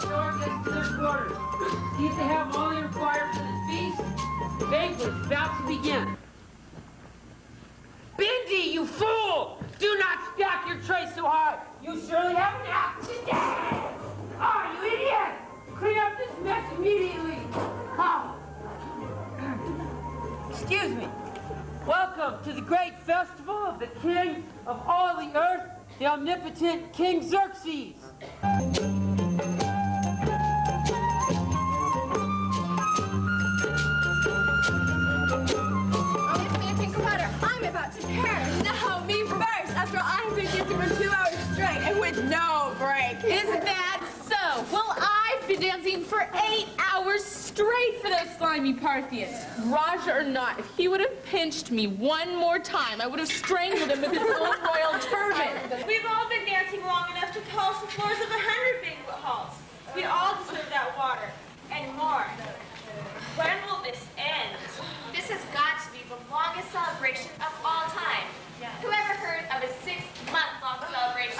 Store gets to their quarters. See if they have all they require for this feast. The banquet's about to begin. Bindi, you fool! Do not stack your tray so high. You surely have an accident. Oh, you idiot! Clean up this mess immediately. Oh. Excuse me. Welcome to the great festival of the King of all the earth, the omnipotent King Xerxes. I'm about to perish. No, me first. After I've been dancing for 2 hours straight and with no break. Isn't that so? Well, I've been dancing for 8 hours straight for those slimy Parthians. Raja or not, if he would have pinched me one more time, I would have strangled him with his own royal turban. We've all been dancing long enough to polish the floors of 100 banquet halls. We all deserve that water and more. When will this end? This has got to be the longest celebration of all time. Whoever heard of a 6-month-long celebration?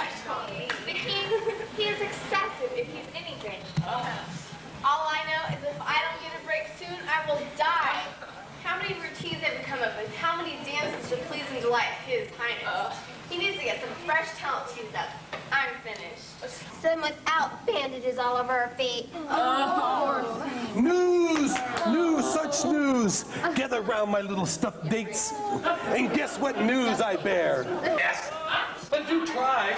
The king, he is excessive if he's anything. All I know is if I don't get a break soon, I will die. How many routines have we come up with? How many dances to please and delight His Highness? He needs to get some fresh talent teased up. I'm finished. Some without bandages all over our feet. News! News, such news! Gather round my little stuffed dates, and guess what news I bear? Yes, but do try.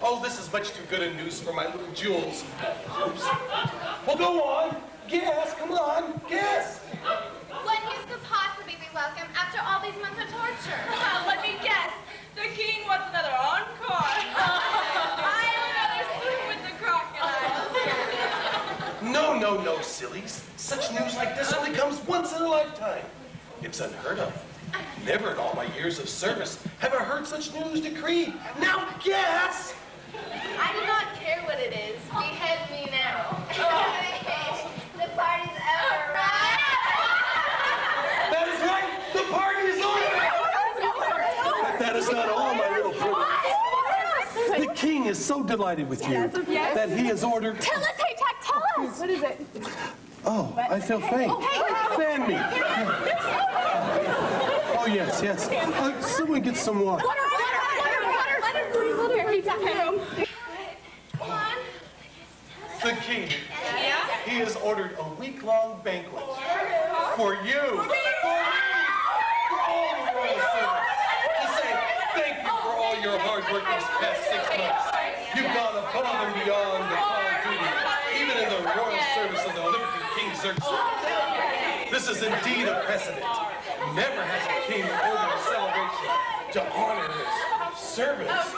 Oh, this is much too good a news for my little jewels. Oops. Well, go on. Guess, come on, guess. What news could possibly be welcome after all these months of torture? Let me guess. The king wants another encore. I would rather swim with the crocodiles. No, sillies. Such news like this only comes once in a lifetime. It's unheard of. Never in all my years of service have I heard such news decreed. Now guess! I do not care what it is. Behead me now. The party's over, right? That is right! The party is over! But that is not all, my little friend. The king is so delighted with you that he has ordered... Tell us, hey, Tack, tell us. What is it? Oh, I feel faint. Fan me. Oh, yes. Someone get some water. Water. Here, he's at Come on. The king, he has ordered a week-long banquet. For you. For me. For all the royal servants. To say thank you for all your hard work these past 6 months. You've gone above and beyond the call of duty, even in the royal service of the omnipotent King Xerxes. This is indeed a precedent. Never has a king ordered a celebration to honor his servants,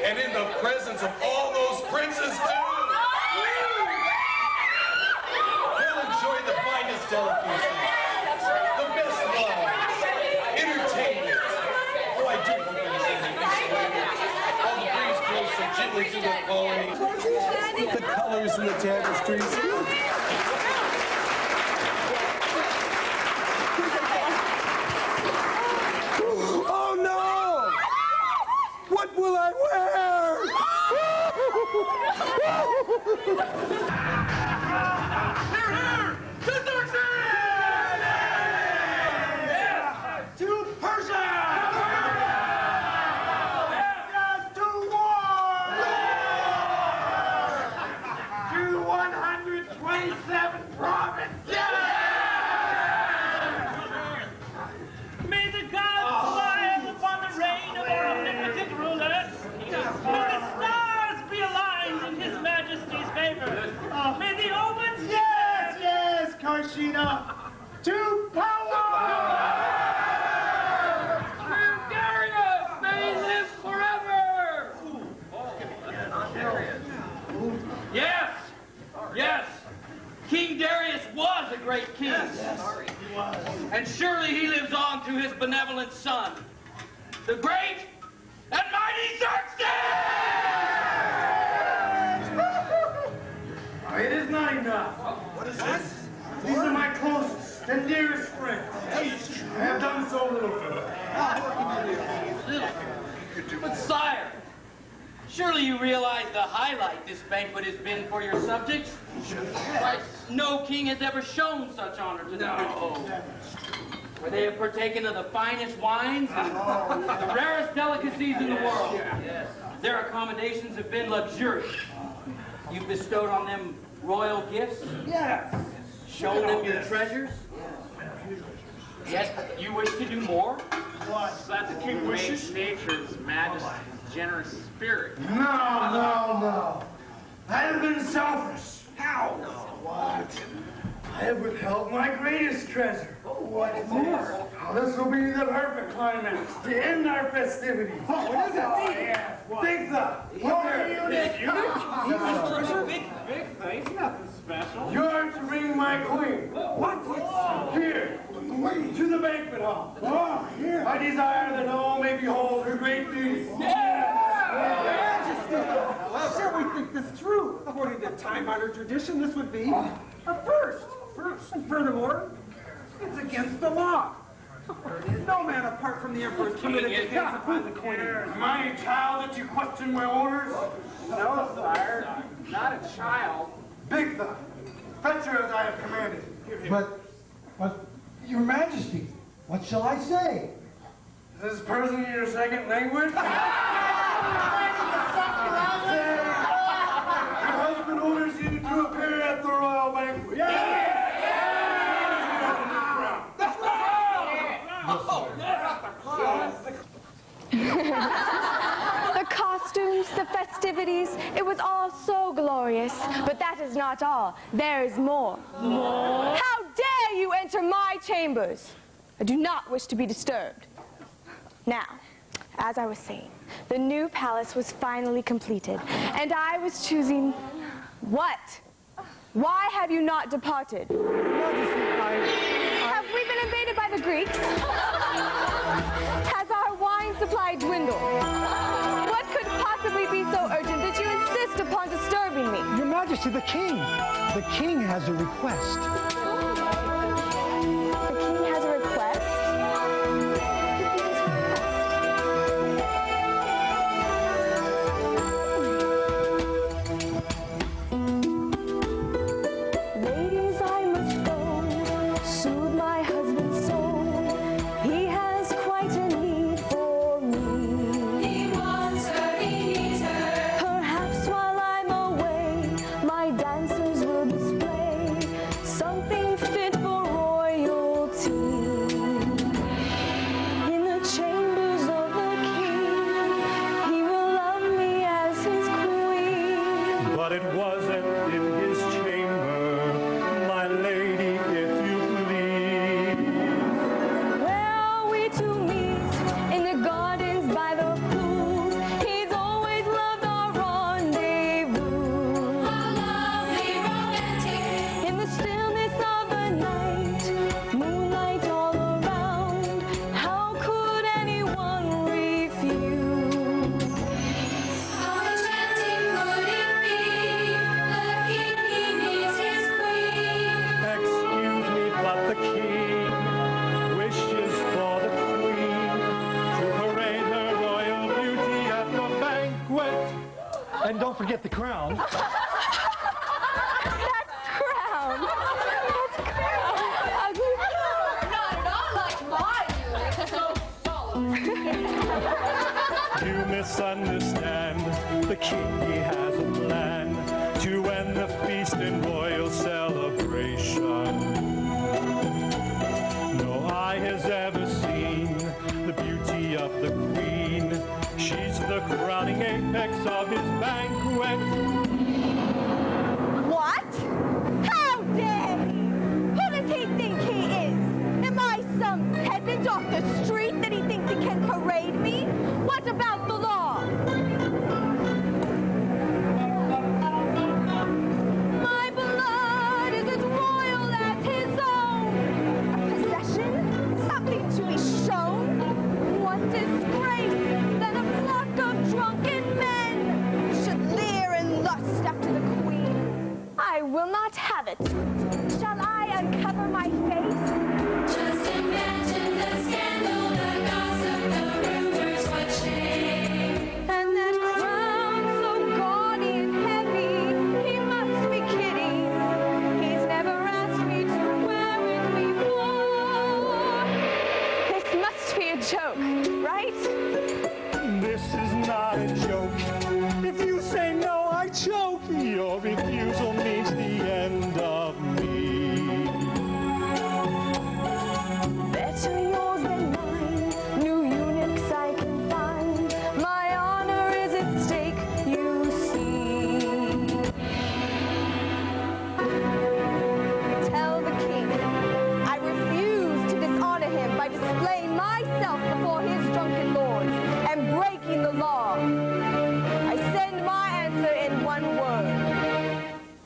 and in the presence of all those princes too. He'll enjoy the finest delicacies, the best wines, entertainment. Oh, I do hope it is in the peace. All the breeze blows so gently through the colony. The colors in the tapestries. Oh no! What will I wear? To Xerxes! To Persia! To war! To 127 provinces! May the gods smile upon the reign of our omnipotent ruler. May the stars be aligned in His Majesty's favor. May the omens... Yes, Karshina. To power! King Darius, may he live forever! Yes. King Darius was a great king. He was. And surely he lives on through his benevolent son, the great and mighty Xerxes! It is not enough. What is this? These are my closest and dearest friends. I have done so little for them. But sire, Surely you realize the highlight this banquet has been for your subjects? Right? No king has ever shown such honor to the good folk. Where they have partaken of the finest wines and the rarest delicacies in the world. Their accommodations have been luxurious. You've bestowed on them royal gifts. Yes. Shown them your treasures. Yet you wish to do more? What? That the king wishes? Nature's majesty's generous spirit. No. I have been selfish. How? What? I have withheld my greatest treasure. What is this? Oh, this will be the perfect climax to end our festivities. What is it? Yes. Big the. What are you? Big things, nothing special. You are to bring my queen. What? Here, to the banquet hall. Oh, here. I desire that all may behold her great beauty. Majesty! Shall we think this through? According to time-honored tradition, this would be a first. And furthermore, it's against the law. No man apart from the emperor is permitted to dance upon the queen. Am I a child that you question my orders? No, sire, not a child. Bigtha, fetch her as I have commanded. But, Your Majesty, what shall I say? Is this person your second language? Your husband orders you to appear at the royal banquet. The costumes, the festivities, it was all so glorious. But that is not all. There is more. More? How dare you enter my chambers? I do not wish to be disturbed. Now, as I was saying, the new palace was finally completed, and I was choosing... What? Why have you not departed? Have we been invaded by the Greeks? Has our wine supply dwindled? What could possibly be so urgent that you insist upon disturbing me? Your Majesty, the king. The king has a request. The king has a request? Ladies, I must go, soothe my husband's soul. He has quite a need for me. He wants her, he needs her. Perhaps while I'm away, my dancers will display something fit for royalty. In the chambers of the king, he will love me as his queen. But it wasn't in his chamber, my lady, if you please. Where are we to meet? In the gardens by the pools. He's always loved our rendezvous. How lovely, romantic. In the stillness of the night, moonlight all around. How could anyone refuse? How enchanting could it be? The king, he needs his queen. Excuse me, but the king wishes for the queen to parade her royal beauty at the banquet. And don't forget the crown. That's crown. That's crown. Ugly. Not at all like my unit. So solemn. You misunderstand. The king, he has a plan to end the feast in royal celebration. No eye has ever seen the beauty of the queen. She's the crowning apex of his banquet. What? How dare he? Who does he think he is? Am I some peasant off the street that he thinks he can parade me? What about the law? My blood is as royal as his own. A possession? Something to be shown? What disgrace that a flock of drunken men should leer and lust after the queen. I will not have it. Shall I uncover my face? Just imagine the scandal, the gossip, the rumors, what shame. And that crown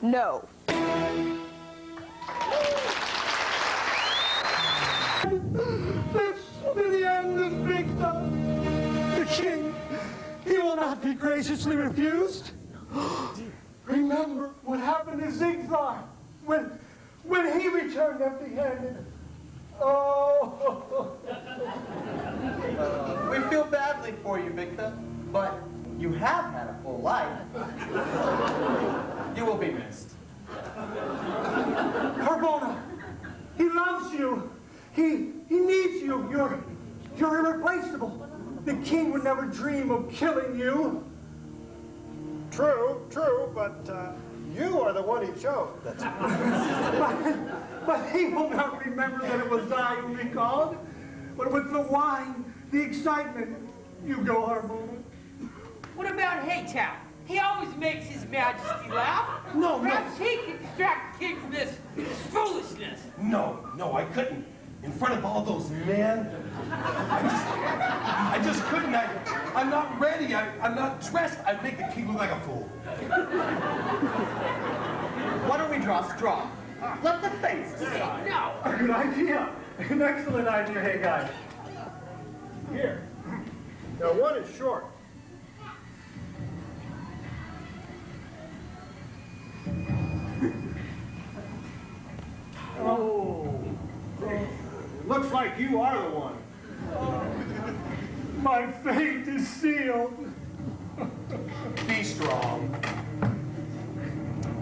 no. This will be the end of Victor. The king, he will not be graciously refused. Remember what happened to Xerxes when he returned empty-handed. Oh. We feel badly for you, Victor, but you have had a full life. You will be missed. Carbona, he loves you. He needs you. You're irreplaceable. The king would never dream of killing you. True, but you are the one he chose. That's but he will not remember that it was I who recalled. But with the wine, the excitement, you go, Carbona. What about Haytown? He always makes His Majesty laugh. No. Perhaps he can distract the king from this foolishness. No, I couldn't. In front of all those men, I just couldn't. I'm not ready. I'm not dressed. I'd make the king look like a fool. Why don't we draw straw? Let the fates decide. No. A good idea. An excellent idea, hey guys. Here. Now one is short. Oh. Looks like you are the one. My fate is sealed. Be strong.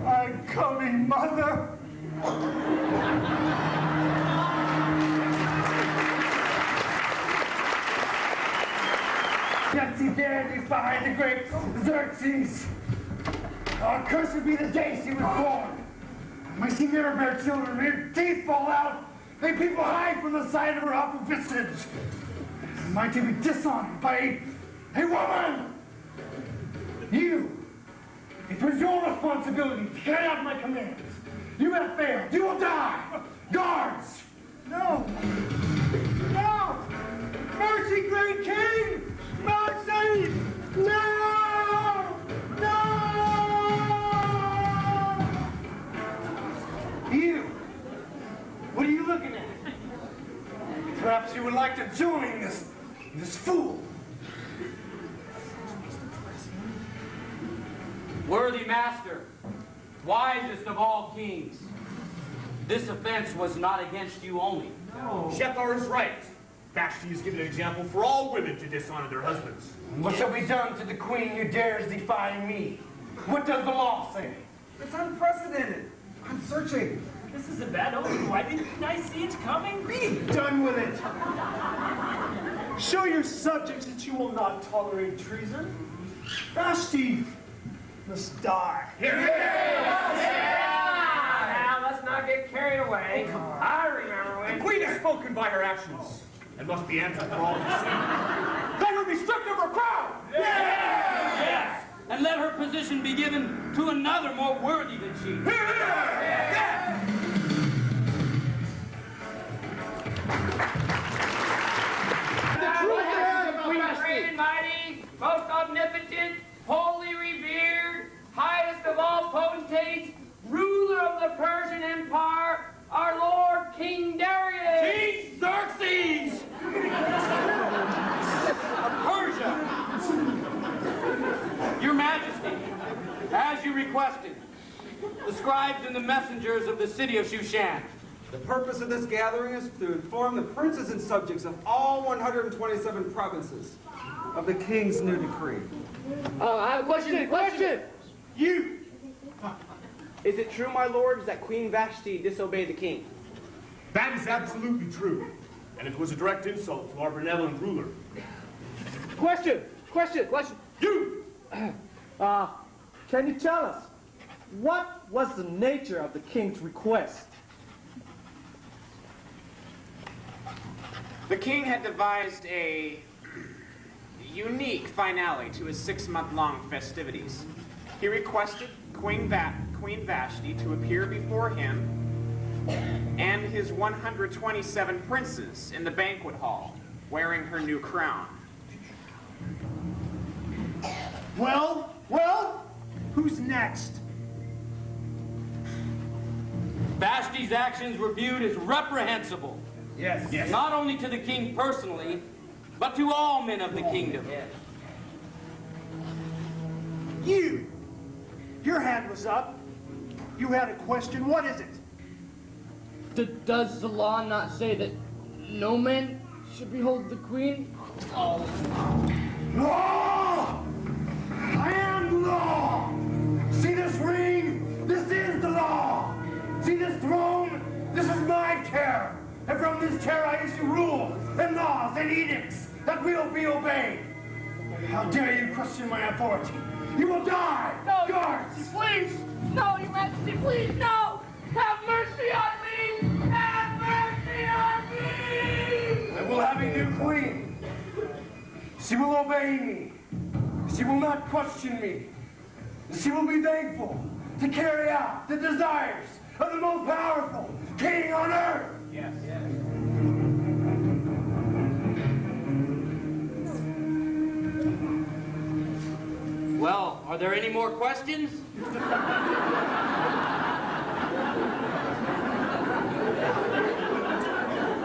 I'm coming, Mother. Yet he dare defy the great Xerxes. Oh, cursed be the day she was born. My she never bear children, her teeth fall out. May people hide from the sight of her awful visage. Might you be dishonored by a woman? You, it was your responsibility to carry out my commands. You have failed. You will die. Guards! No! No! Mercy, great king! Mercy! No! No! You! What are you looking at? Perhaps you would like to join this fool. Worthy master, wisest of all kings, this offense was not against you only. Shethar is right. Vashti has given an example for all women to dishonor their husbands. What shall be done to the queen who dares defy me? What does the law say? It's unprecedented. I'm searching. This is a bad omen. Why didn't I see it coming? Be done with it. Show your subjects that you will not tolerate treason. Vashti must die. Now, let's not get carried away. I remember when... The queen has spoken by her actions and must be answered for all her sin. Let her be stripped of her crown! Yes! And let her position be given to another more worthy than she. Great and mighty, most omnipotent, holy revered, highest of all potentates, ruler of the Persian Empire, our Lord King Darius. King Xerxes! Of Persia! Your Majesty, as you requested, the scribes and the messengers of the city of Shushan. The purpose of this gathering is to inform the princes and subjects of all 127 provinces of the king's new decree. I have a question. You! Is it true, my lords, that Queen Vashti disobeyed the king? That is absolutely true, and it was a direct insult to our benevolent ruler. Question! You! Can you tell us, what was the nature of the king's request? The king had devised a unique finale to his 6-month-long festivities. He requested Queen Vashti to appear before him and his 127 princes in the banquet hall, wearing her new crown. Well, who's next? Vashti's actions were viewed as reprehensible. Yes. Yes. Not only to the king personally, but to all men of the kingdom. Yes. You! Your hand was up. You had a question. What is it? Does the law not say that no man should behold the queen? Law! I am law! See this ring? This is the law! See this throne? This is my chair! And from this chair I issue rules and laws and edicts that will be obeyed! How dare you question my authority? You will die! No, Guards! please! No, Your Majesty, please, no! Have mercy on me! Have mercy on me! I will have a new queen. She will obey me. She will not question me. She will be thankful to carry out the desires of the most powerful king on earth. Yes. Well, are there any more questions?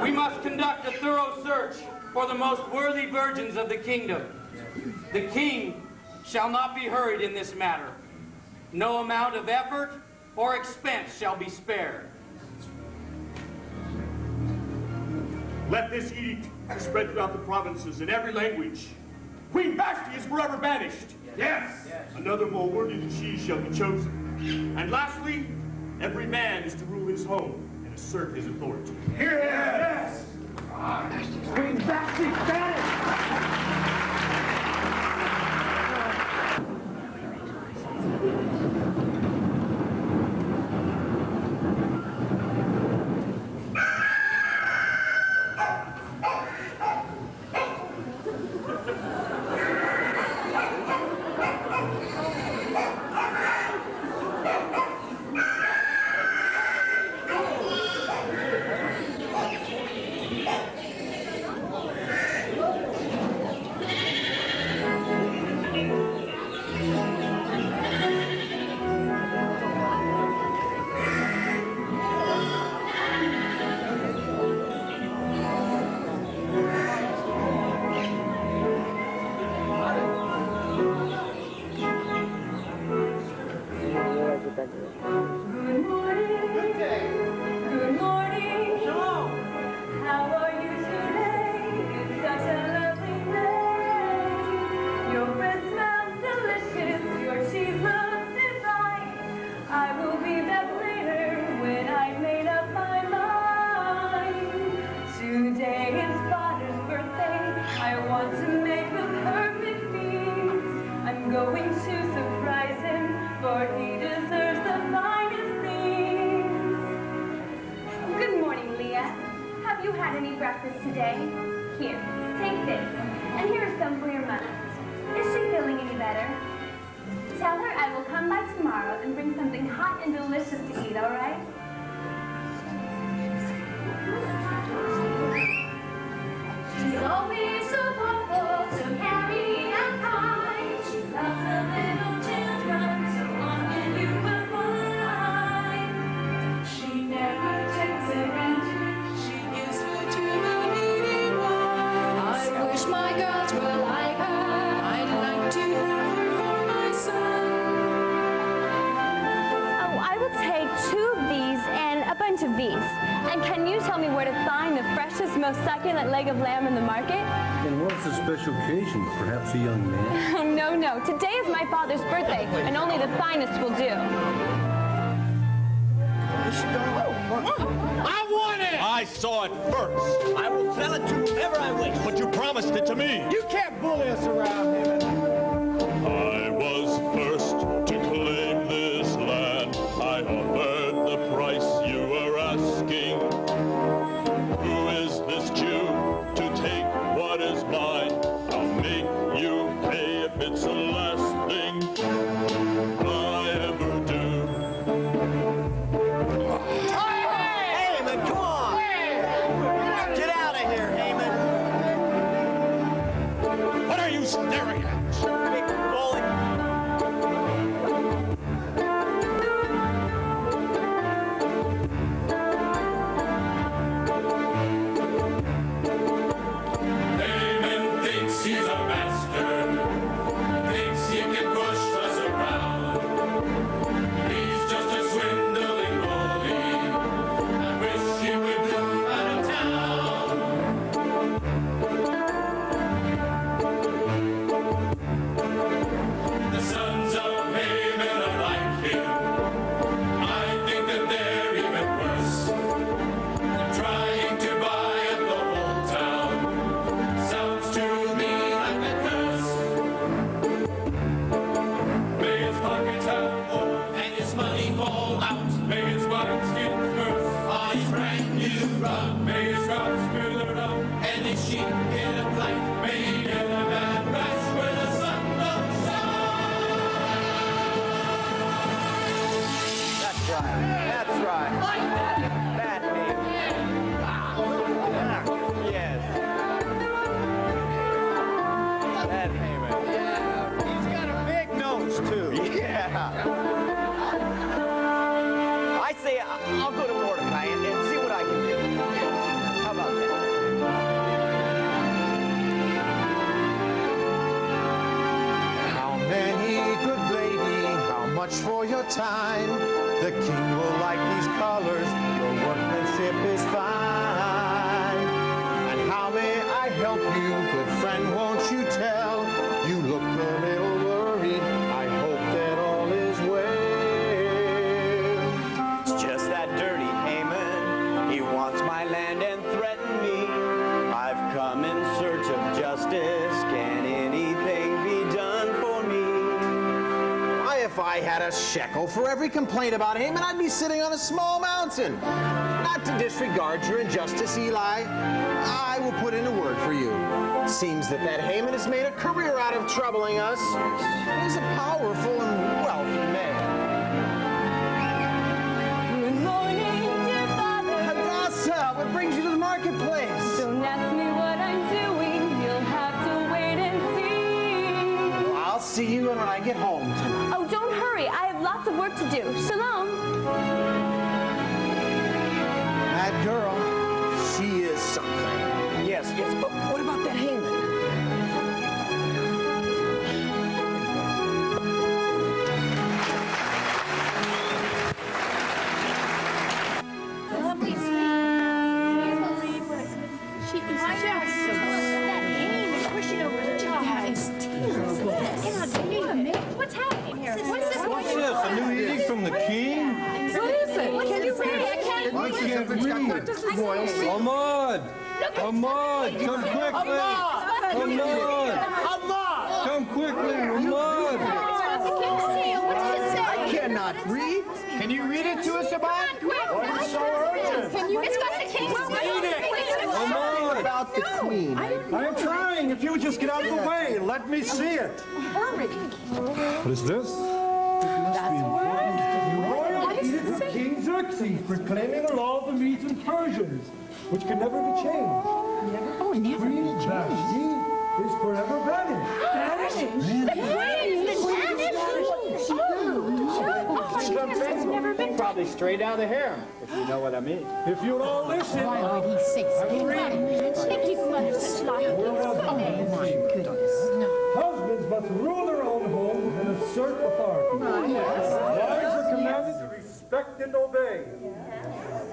We must conduct a thorough search for the most worthy virgins of the kingdom. The king shall not be hurried in this matter. No amount of effort or expense shall be spared. Let this edict be spread throughout the provinces in every language. Queen Vashti is forever banished. Yes. Another more worthy than she shall be chosen. And lastly, every man is to rule his home and assert his authority. Here, yes. Queen Vashti banished! Succulent leg of lamb in the market? And what's the special occasion? Perhaps a young man? Oh, no, no. Today is my father's birthday, and only the finest will do. I want it! I saw it first. I will sell it to whomever I wish. But you promised it to me. You can't bully us around, Haman. I was first to claim this land. I offered the price you were asking. Who is this Jew to take what is mine? I'll make you pay if it's the last thing I ever do. Haman, come on! Get out of here, Haman! What are you staring at? Big bully! run. May his crops wither up, and his sheep get a blight. May he get a bad rash where the sun don't shine. That's right. That's right. Like that. That Haman. Yes. That Haman. Yeah. He's got a big nose, too. Yeah. I say I'll go to Mordecai and see what I can do. How about that? How many, good lady, how much for your time? The king will like these colors, your workmanship is fine. And how may I help you, good friend, won't you tell? You look a little worried, I hope that all is well. It's just that dirty Haman. He wants my land and threatened me. I've come in search of justice. Can anything be done for me? Why, if I had a shekel for every complaint about Haman, I'd be sitting on a small mountain. Not to disregard your injustice, Eli, I will put in a word for you. Seems that Haman has made a career out of troubling us. He's a powerful and wealthy man. Good morning, dear father. Hadassah, what brings you to the marketplace? Don't ask me what I'm doing. You'll have to wait and see. Well, I'll see you when I get home tonight. Oh, don't hurry. I have lots of work to do. Shalom. That girl, she is something. Yes, but what about that Haman? She is just so that Haman is pushing over the top. That is terrible. What's happening here? What's this? What's this? A new edict from the king? What is it? Can you read? I can't I can't read. Ahmad! Ahmad! Come quickly! Ahmad! Come quickly, Ahmad! What does it say? I cannot read. Can you read it to us, Ahmad? Why is so urgent? Can you? It's got the king's Ahmad! About the queen. I'm trying. If you would just get out of the way, let me see it. Hurry. What is this? Royal edict of King Xerxes proclaiming a law of the Medes and Persians, which can never be changed. Queen Vashti is forever banished. Probably straight out of the harem, if you know what I mean. If you'll all listen, Why would he say I will read. Husbands must rule their own homes and assert authority. Wives are commanded to respect and obey.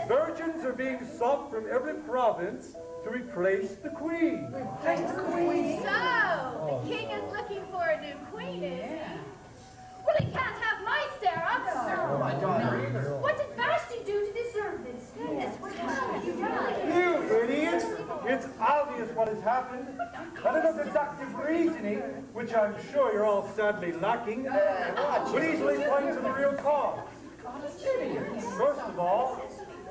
Virgins are being sought from every province to replace the queen. So, the king is looking for a new queen, is he? Well, he can't have my Sarah. Oh, my God. What did Vashti do to deserve this? You idiot! It's obvious what has happened. A little deductive reasoning, which I'm sure you're all sadly lacking, would easily point to the real cause. First of all,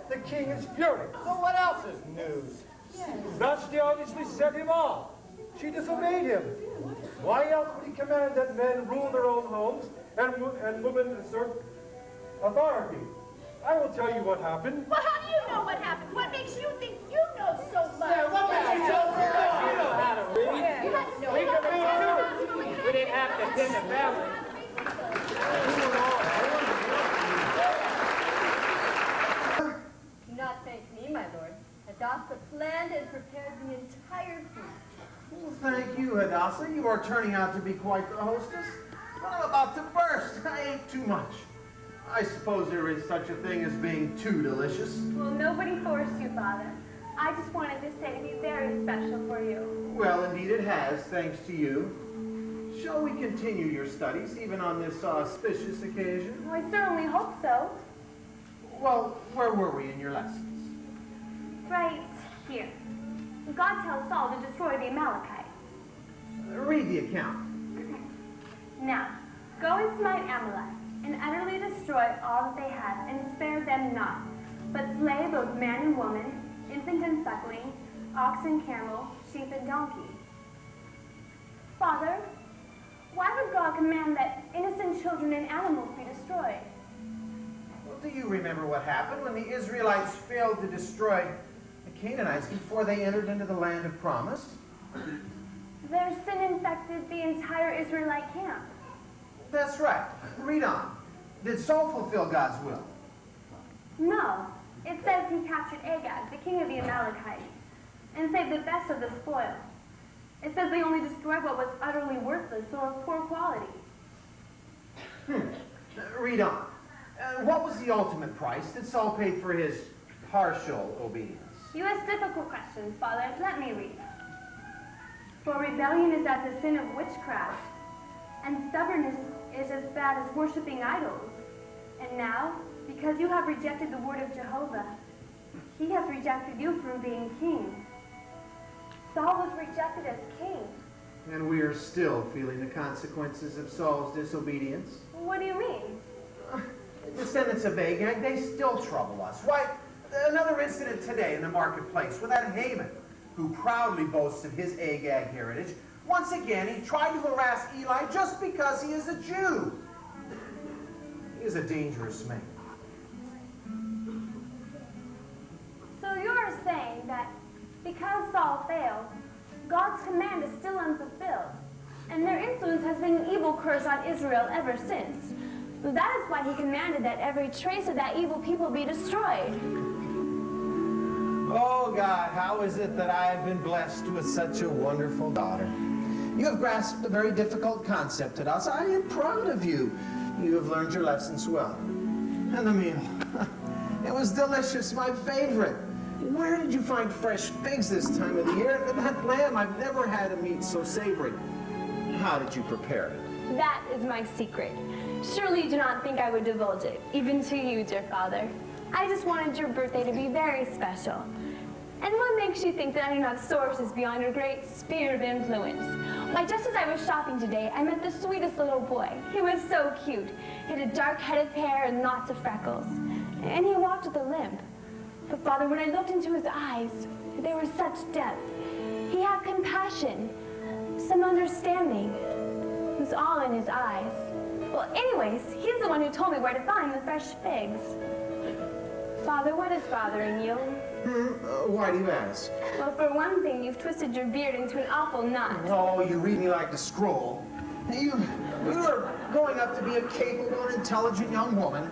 the king is furious. Well, what else is news? Vashti obviously set him off. She disobeyed him. Why else would he command that men rule their own homes and women assert authority? I will tell you what happened. Well, how do you know what happened? What makes you think you know so much? What makes you so smart? You know how to read. You had no We can read too. We didn't have to attend the family. Do not thank me, my lord. Hadassah planned and prepared the entire feast. Well, thank you, Hadassah. You are turning out to be quite the hostess. I'm about to burst. I ate too much. I suppose there is such a thing as being too delicious. Well, nobody forced you, Father. I just wanted this day to be very special for you. Well, indeed it has, thanks to you. Shall we continue your studies, even on this auspicious occasion? Well, I certainly hope so. Well, where were we in your lessons? Right here. God tells Saul to destroy the Amalekites. Read the account. Now, go and smite Amalek, and utterly destroy all that they have, and spare them not, but slay both man and woman, infant and suckling, ox and camel, sheep and donkey. Father, why would God command that innocent children and animals be destroyed? Well, do you remember what happened when the Israelites failed to destroy the Canaanites before they entered into the land of promise? Their sin infected the entire Israelite camp. That's right. Read on. Did Saul fulfill God's will? No. It says he captured Agag, the king of the Amalekites, and saved the best of the spoil. It says they only destroyed what was utterly worthless or of poor quality. Read on. What was the ultimate price that Saul paid for his partial obedience? You ask difficult questions, Father. Let me read. For rebellion is as the sin of witchcraft, and stubbornness is as bad as worshiping idols. And now, because you have rejected the word of Jehovah, he has rejected you from being king. Saul was rejected as king. And we are still feeling the consequences of Saul's disobedience. What do you mean? The descendants of Agag, they still trouble us. Why, another incident today in the marketplace with that Haman, who proudly boasts of his Agag heritage. Once again, he tried to harass Eli just because he is a Jew. He is a dangerous man. So you're saying that because Saul failed, God's command is still unfulfilled, and their influence has been an evil curse on Israel ever since. That is why he commanded that every trace of that evil people be destroyed. Oh, God, how is it that I have been blessed with such a wonderful daughter? You have grasped a very difficult concept, Hadassah. I am proud of you. You have learned your lessons well. And the meal. It was delicious, my favorite. Where did you find fresh figs this time of the year? That lamb, I've never had a meat so savory. How did you prepare it? That is my secret. Surely you do not think I would divulge it, even to you, dear father. I just wanted your birthday to be very special. And what makes you think that I do not have sources beyond your great sphere of influence? Why, just as I was shopping today, I met the sweetest little boy. He was so cute. He had a dark head of hair and lots of freckles. And he walked with a limp. But Father, when I looked into his eyes, they were such depth. He had compassion, some understanding. It was all in his eyes. Well, anyways, he's the one who told me where to find the fresh figs. Father, what is bothering you? Why do you ask? Well, for one thing, you've twisted your beard into an awful knot. Oh, you read me like a scroll. You are growing up to be a capable and intelligent young woman.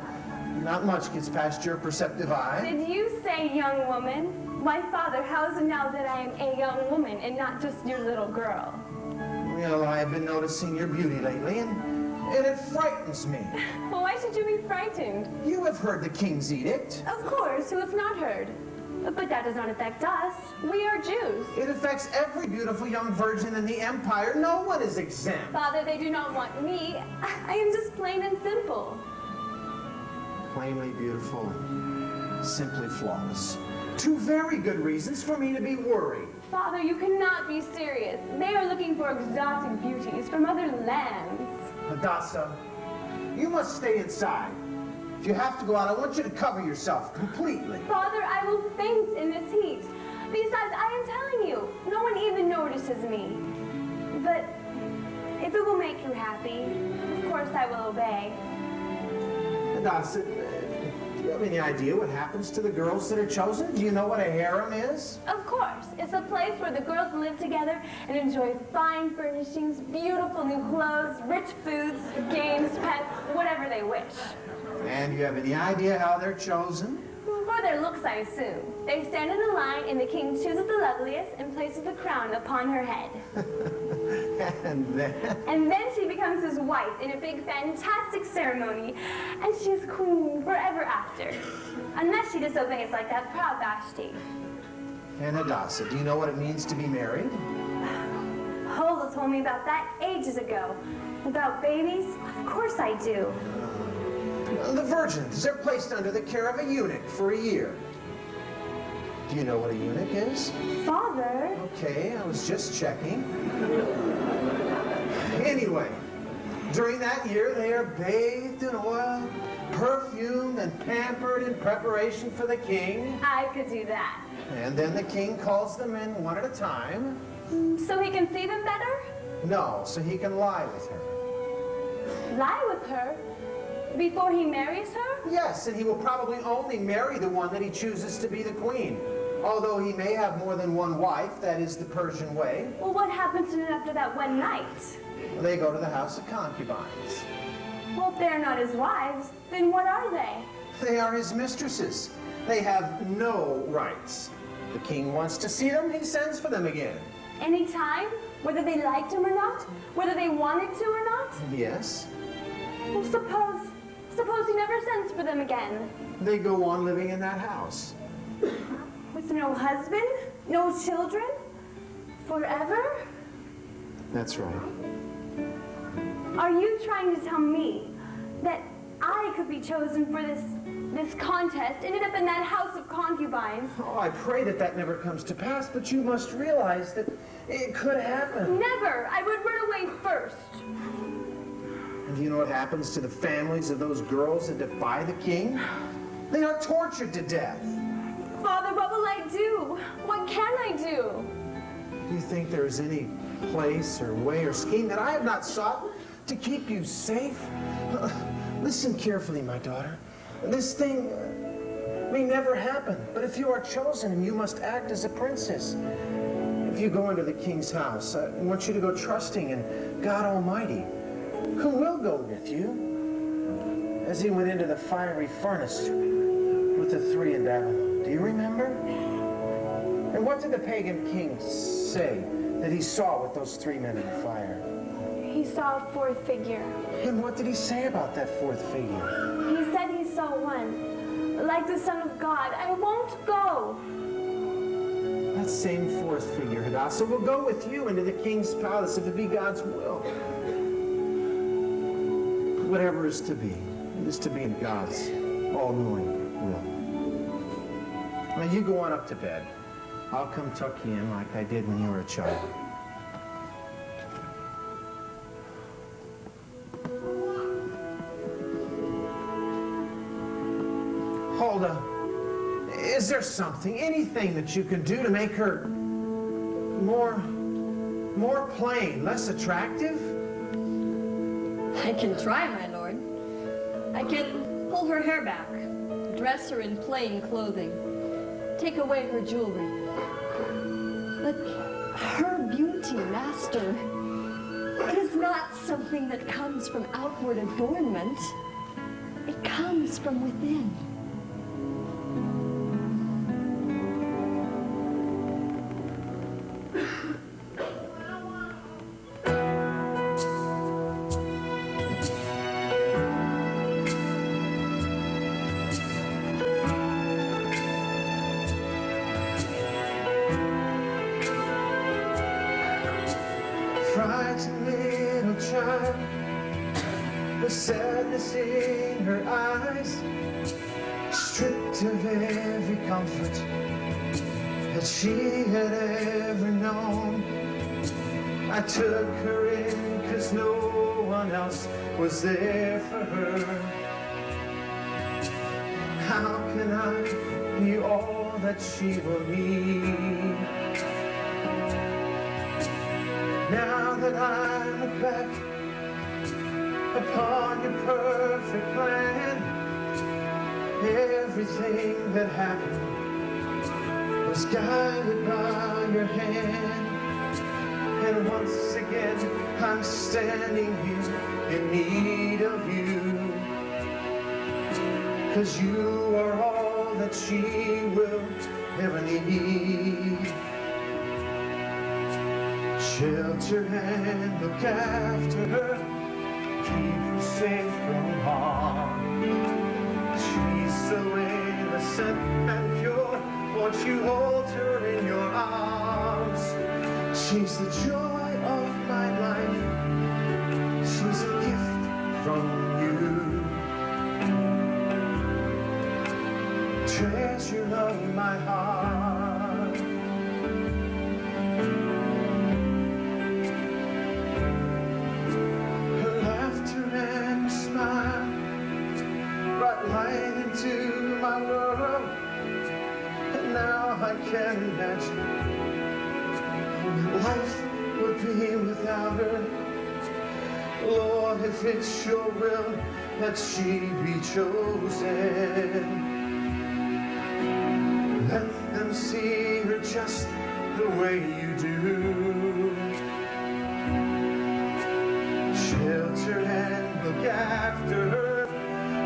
Not much gets past your perceptive eye. Did you say young woman? Why, Father, how is it now that I am a young woman and not just your little girl? Well, I have been noticing your beauty lately, and it frightens me. Well, why should you be frightened? You have heard the king's edict. Of course, who has not heard? But that does not affect us. We are Jews. It affects every beautiful young virgin in the empire. No one is exempt. Father, they do not want me. I am just plain and simple. Plainly beautiful and simply flawless. Two very good reasons for me to be worried. Father, you cannot be serious. They are looking for exotic beauties from other lands. Hadassah, you must stay inside. If you have to go out, I want you to cover yourself completely. Father, I will faint in this heat. Besides, I am telling you, no one even notices me. But if it will make you happy, of course I will obey. Hadassah, do you have any idea what happens to the girls that are chosen? Do you know what a harem is? Of course. It's a place where the girls live together and enjoy fine furnishings, beautiful new clothes, rich foods, games, pets, whatever they wish. And do you have any idea how they're chosen? For their looks, I assume. They stand in a line and the king chooses the loveliest and places the crown upon her head. And then? And then she becomes his wife in a big, fantastic ceremony, and she's queen forever after. Unless she disobeys like that proud Vashti. And Hadassah, do you know what it means to be married? Huldah told me about that ages ago. About babies? Of course I do. The virgins, they're placed under the care of a eunuch for a year. Do you know what a eunuch is? Father? Okay, I was just checking. Anyway, during that year, they are bathed in oil, perfumed and pampered in preparation for the king. I could do that. And then the king calls them in one at a time. So he can see them better? No, so he can lie with her. Lie with her? Before he marries her? Yes, and he will probably only marry the one that he chooses to be the queen. Although he may have more than one wife, that is the Persian way. Well, what happens to them after that one night? They go to the house of concubines. Well, if they're not his wives, then what are they? They are his mistresses. They have no rights. The king wants to see them, he sends for them again. Anytime? Whether they liked him or not? Whether they wanted to or not? Yes. Well, suppose he never sends for them again. They go on living in that house. With no husband? No children? Forever? That's right. Are you trying to tell me that I could be chosen for this contest, ended up in that house of concubines? Oh, I pray that that never comes to pass, but you must realize that it could happen. Never! I would run away first. And do you know what happens to the families of those girls that defy the king? They are tortured to death. Father, what will I do? What can I do? Do you think there is any place or way or scheme that I have not sought to keep you safe? Listen carefully, my daughter. This thing may never happen, but if you are chosen, you must act as a princess. If you go into the king's house, I want you to go trusting in God Almighty, who will go with you, as he went into the fiery furnace with the three in Babylon. Do you remember? And what did the pagan king say that he saw with those three men in the fire? He saw a fourth figure. And what did he say about that fourth figure? He said he saw one, like the Son of God. I won't go. That same fourth figure, Hadassah, will go with you into the king's palace if it be God's will. Whatever is to be, it is to be in God's all-knowing will. Now you go on up to bed. I'll come tuck you in like I did when you were a child. Huldah, is there something, anything that you can do to make her more plain, less attractive? I can try, my lord. I can pull her hair back, dress her in plain clothing, take away her jewelry. But her beauty, master, is not something that comes from outward adornment. It comes from within. Frightened little child, with sadness in her eyes, stripped of every comfort that she had ever known. I took her in 'cause no one else was there for her. How can I be all that she will need? Now that I look back upon your perfect plan, everything that happened was guided by your hand. And once again, I'm standing here in need of you, 'cause you are all that she will ever need. Shelter and look after her, keep her safe from harm. She's so innocent and pure, won't you hold her in your arms? She's the joy of my life, she's a gift from you. Treasure of my heart. I can't imagine what life would be without her. Lord, if it's your will that she be chosen, let them see her just the way you do. Shelter and look after her,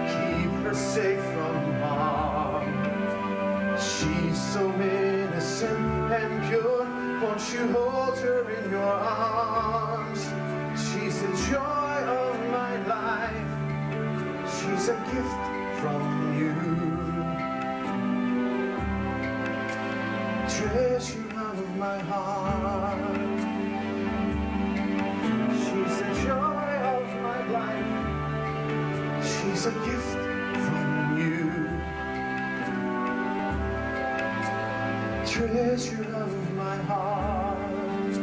keep her safe from harm. She's so innocent and pure, won't you hold her in your arms? She's the joy of my life, she's a gift from you. Treasure of my heart, she's the joy of my life, she's a gift from you. Treasure of my heart,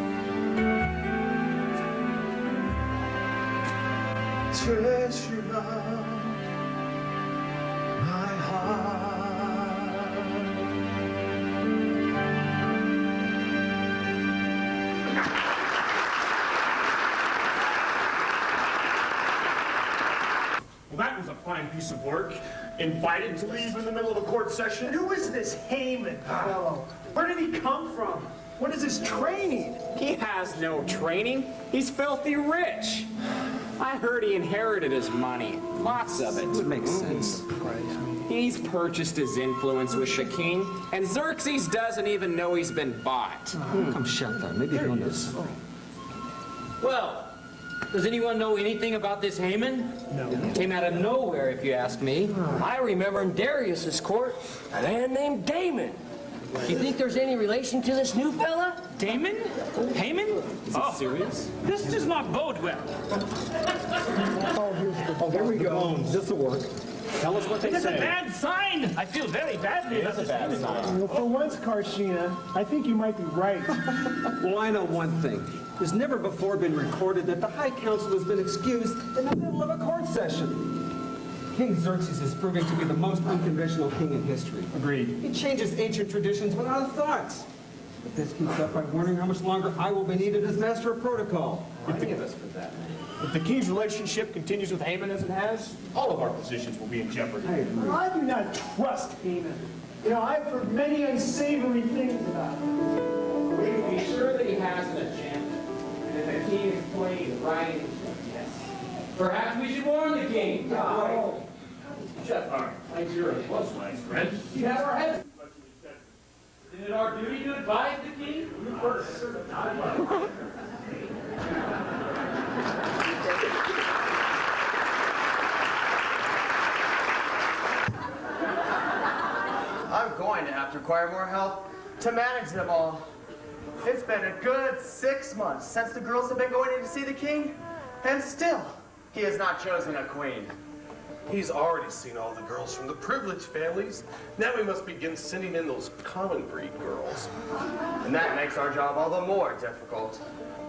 treasure of my heart. Well, that was a fine piece of work. Invited to leave in the middle of a court session. Who is this Haman fellow? Where did he come from? What is his training? He has no training. He's filthy rich. I heard he inherited his money. Lots of it. Would make sense. He's purchased his influence with the king, and Xerxes doesn't even know he's been bought. Come shut that. Maybe he'll know. Well, does anyone know anything about this Haman? No. Came out of nowhere, if you ask me. I remember in Darius's court, a man named Damon. You think there's any relation to this new fella? Damon? Haman? Is it serious? This does not bode well. Oh, here we go. This'll work. Tell us what they It is a say. bad sign. I feel very badly about this. bad sign. Well, for once, Karshina, I think you might be right. Well, I know one thing. There's never before been recorded that the High Council has been excused in the middle of a court session. King Xerxes is proving to be the most unconventional king in history. Agreed. He changes ancient traditions without a thought. But this keeps up by wondering how much longer I will be needed as master of protocol. Any of us for that. If the king's relationship continues with Haman as it has, all of our positions will be in jeopardy. I do not trust Haman. You know, I've heard many unsavory things about him. We can be sure that he has an agenda, and that the king is playing right. Yes. Perhaps we should warn the king. No. Shut up. My dear, it was nice, friend. You have our heads. Isn't it our duty to advise the king? You first. I'm going to have to require more help to manage them all. It's been a good 6 months since the girls have been going in to see the king, and still, he has not chosen a queen. He's already seen all the girls from the privileged families. Now we must begin sending in those common breed girls. And that makes our job all the more difficult.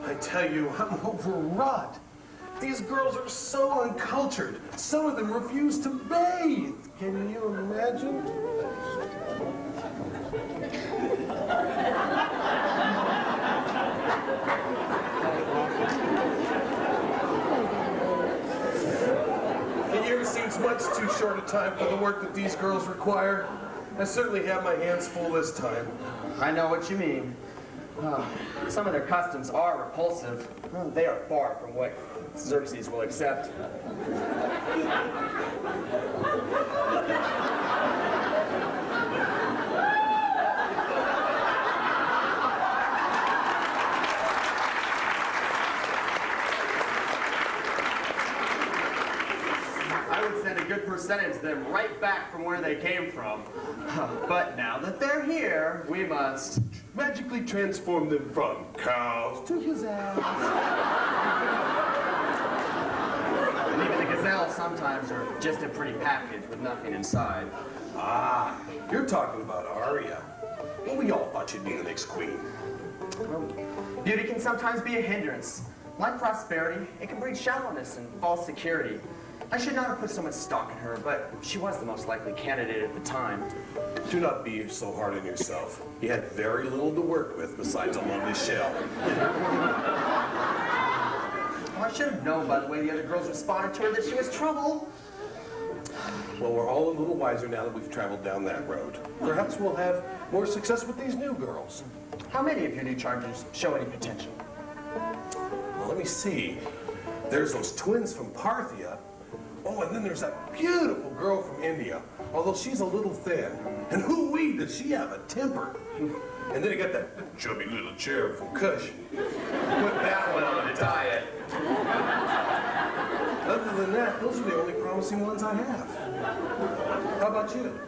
I tell you, I'm overwrought. These girls are so uncultured. Some of them refuse to bathe. Can you imagine? A year seems much too short a time for the work that these girls require. I certainly have my hands full this time. I know what you mean. Some of their customs are repulsive. They are far from what Xerxes will accept. I would send a good percentage of them right back from where they came from. But now that they're here, we must magically transform them from cows to gazelles. And even the gazelles sometimes are just a pretty package with nothing inside. Ah, you're talking about Arya. Well, we all thought you'd be the next queen. Well, beauty can sometimes be a hindrance. Like prosperity, it can breed shallowness and false security. I should not have put so much stock in her, but she was the most likely candidate at the time. Do not be so hard on yourself. You had very little to work with besides a lovely shell. Well, I should have known by the way the other girls responded to her that she was trouble. Well, we're all a little wiser now that we've traveled down that road. Perhaps we'll have more success with these new girls. How many of your new charges show any potential? Well, let me see. There's those twins from Parthia. Oh, and then there's that beautiful girl from India, although she's a little thin. And hoo-wee, does she have a temper. And then you got that chubby little cherub from Kush. Put that one on a diet. Other than that, those are the only promising ones I have. How about you?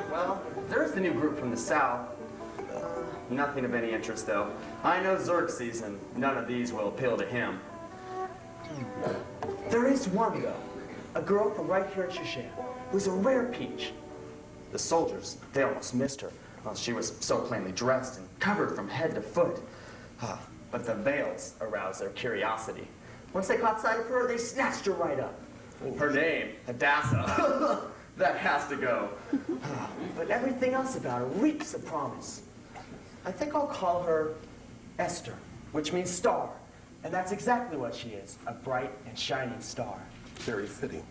Well, there's the new group from the south. Nothing of any interest, though. I know Xerxes, and none of these will appeal to him. There is one, though. A girl from right here at Shushan, who's a rare peach. The soldiers, they almost missed her. Well, she was so plainly dressed and covered from head to foot. But the veils aroused their curiosity. Once they caught sight of her, they snatched her right up. Her name, Hadassah. That has to go. But everything else about her reeks of promise. I think I'll call her Esther, which means star. And that's exactly what she is, a bright and shining star. Very fitting.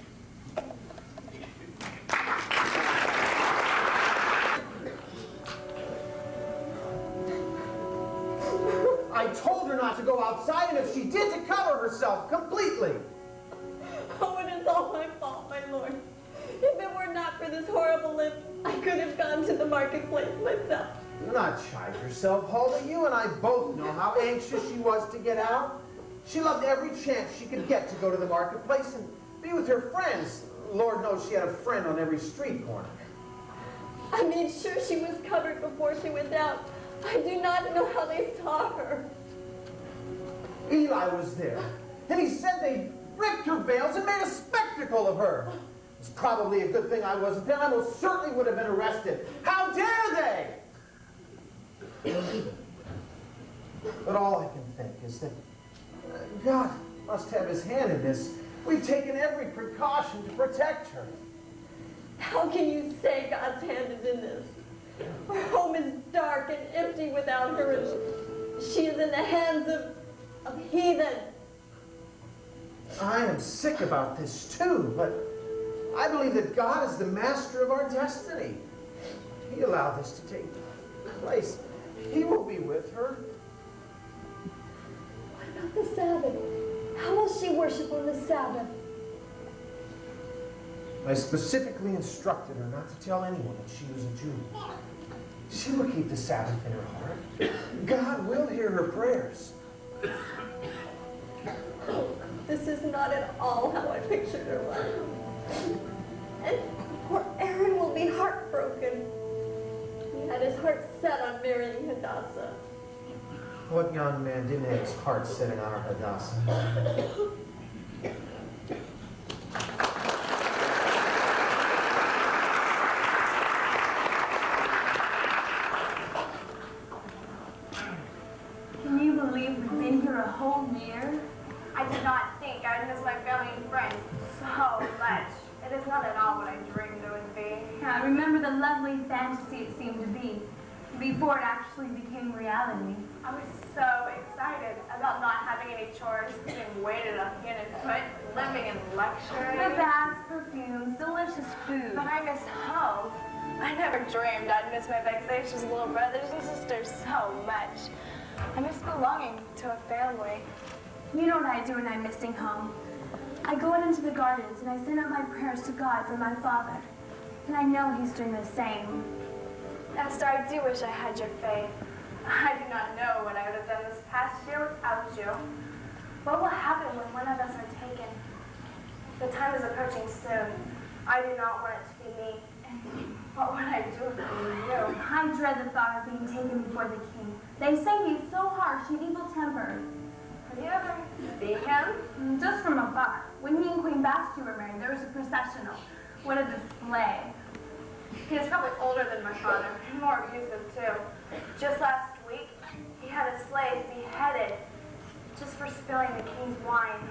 I told her not to go outside, and if she did, to cover herself completely. Oh, it is all my fault, my lord. If it were not for this horrible limp, I could have gone to the marketplace myself. Do not chide yourself, Huldah. You and I both know how anxious she was to get out. She loved every chance she could get to go to the marketplace and be with her friends. Lord knows she had a friend on every street corner. I made sure she was covered before she went out. I do not know how they saw her. Eli was there, and he said they ripped her veils and made a spectacle of her. It's probably a good thing I wasn't there. I most certainly would have been arrested. How dare they? But all I can think is that God must have his hand in this. We've taken every precaution to protect her. How can you say God's hand is in this? Our home is dark and empty without her, and she is in the hands of heathen. I am sick about this too, but I believe that God is the master of our destiny. He allowed this to take place. He will be with her. What about the Sabbath? How will she worship on the Sabbath? I specifically instructed her not to tell anyone that she was a Jew. She will keep the Sabbath in her heart. God will hear her prayers. This is not at all how I pictured her life. And poor Aaron will be heartbroken. He had his heart set on marrying Hadassah. What young man didn't have his heart set on our Hadassah? Can you believe we've been here a whole year? I did not think I'd miss my family and friends so much. It is not at all what I dreamed it would be. I remember the lovely fantasy it seemed to be before it actually became reality. I was so excited about not having any chores, being waited on hand and foot, living in luxury. The baths, perfumes, delicious food. But I miss home. I never dreamed I'd miss my vexatious little brothers and sisters so much. I miss belonging to a family. You know what I do when I'm missing home? I go out into the gardens and I send up my prayers to God for my father. And I know he's doing the same. Esther, I do wish I had your faith. I do not know what I would have done this past year without you. What will happen when one of us are taken? The time is approaching soon. I do not want it to be me. And what would I do if it were you? I dread the thought of being taken before the king. They say he's so harsh and evil-tempered. Have you ever seen him? Just from afar. When he and Queen Vashti were married, there was a processional. What a display. He is probably older than my father, and more abusive too. Just last week, he had a slave beheaded just for spilling the king's wine.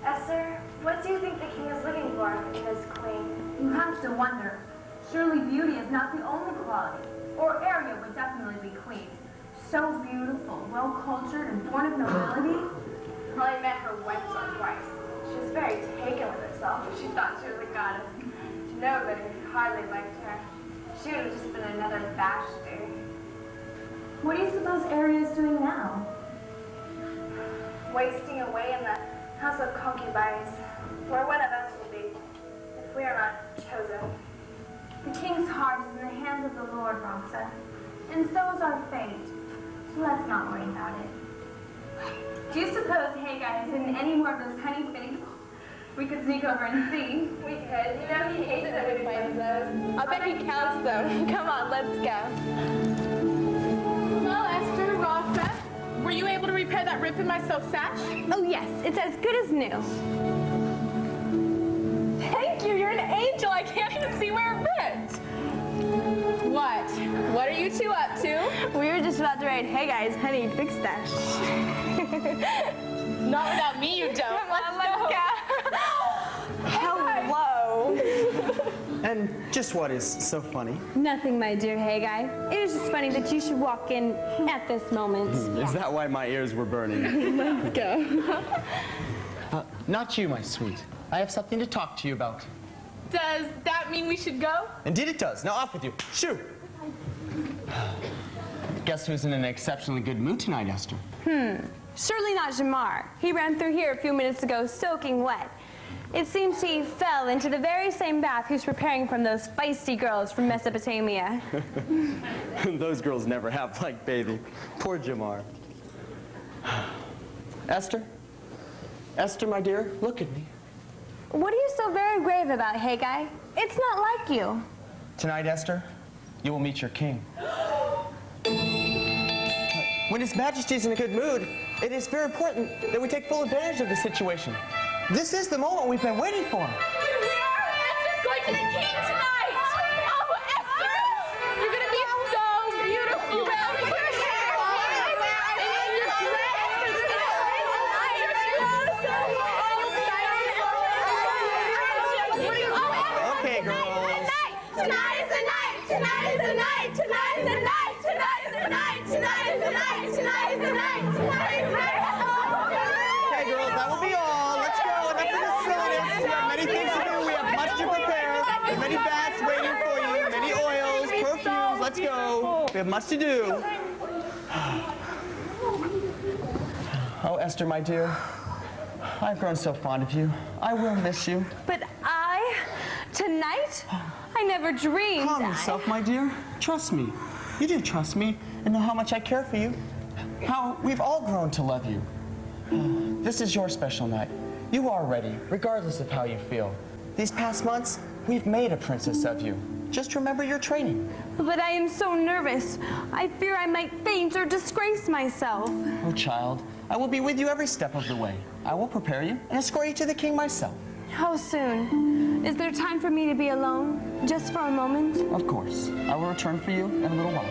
Esther, what do you think the king is looking for in his queen? You have to wonder. Surely beauty is not the only quality, or Ariel would definitely be queen. So beautiful, well-cultured, and born of nobility. Well, I met her once or twice. She was very taken with herself, and she thought she was a goddess. Nobody hardly liked her. She would have just been another Vashti. What do you suppose Ariel is doing now? Wasting away in the house of concubines, where one of us will be, if we are not chosen. The king's heart is in the hands of the Lord, Roxa, and so is our fate. So let's not worry about it. Do you suppose Haggai has hidden any more of those honey figs? We could sneak over and see. We could. You know he hates that we find those. I bet he counts them. Come on, let's go. Well, Esther, Rosa, were you able to repair that rip in my silk sash? Oh, yes. It's as good as new. Thank you. You're an angel. I can't even see where it ripped. What? What are you two up to? We were just about to write Haggai's honey fig stash. Not without me, you don't. Come on, let's go. Hello. And just what is so funny? Nothing, my dear Haggai. It was just funny that you should walk in at this moment. Is that why my ears were burning? Let's go. Not you, my sweet. I have something to talk to you about. Does that mean we should go? Indeed it does. Now off with you. Shoo! Guess who's in an exceptionally good mood tonight, Esther? Surely not Jamar. He ran through here a few minutes ago soaking wet. It seems he fell into the very same bath he was preparing from those feisty girls from Mesopotamia. Those girls never have like bathing. Poor Jamar. Esther? Esther, my dear, look at me. What are you so very grave about, Haggai? It's not like you. Tonight, Esther, you will meet your king. When His Majesty is in a good mood, it is very important that we take full advantage of the situation. This is the moment we've been waiting for. Esther's going to the king tonight! Oh, Esther! You're going to be so beautiful! You wear your hair! And your dress! Okay, girls. Tonight is the night! Tonight is the night! Tonight is the night! Tonight is the night! Tonight is the night! Tonight is the night! Tonight is the night! Okay, girls, that will be all. Let's go. Enough of this silliness. We have many things to do. We have much to prepare. There's many baths waiting for you. Many oils, perfumes. Let's go. We have much to do. Oh, Esther, my dear, I've grown so fond of you. I will miss you. But tonight? I never dreamed. Calm yourself, my dear. Trust me. You do trust me and know how much I care for you. How we've all grown to love you. This is your special night. You are ready, regardless of how you feel. These past months, we've made a princess of you. Just remember your training. But I am so nervous. I fear I might faint or disgrace myself. Oh, child, I will be with you every step of the way. I will prepare you and escort you to the king myself. How soon? Is there time for me to be alone? Just for a moment? Of course. I will return for you in a little while.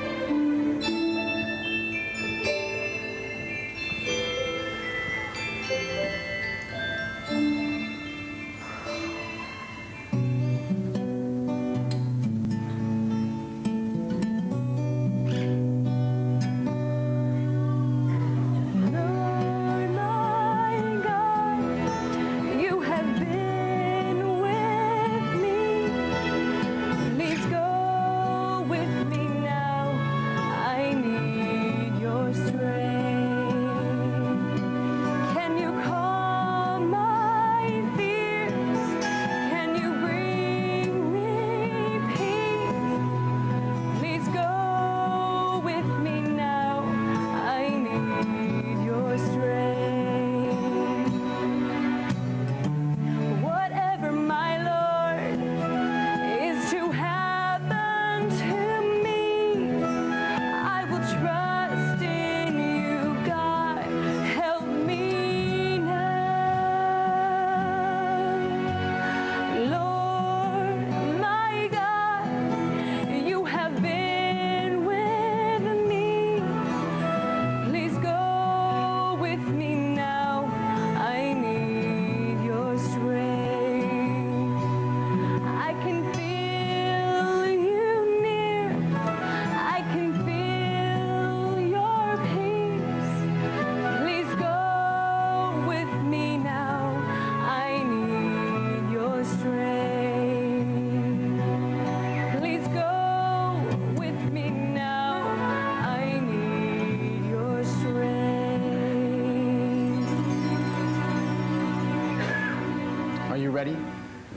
ready?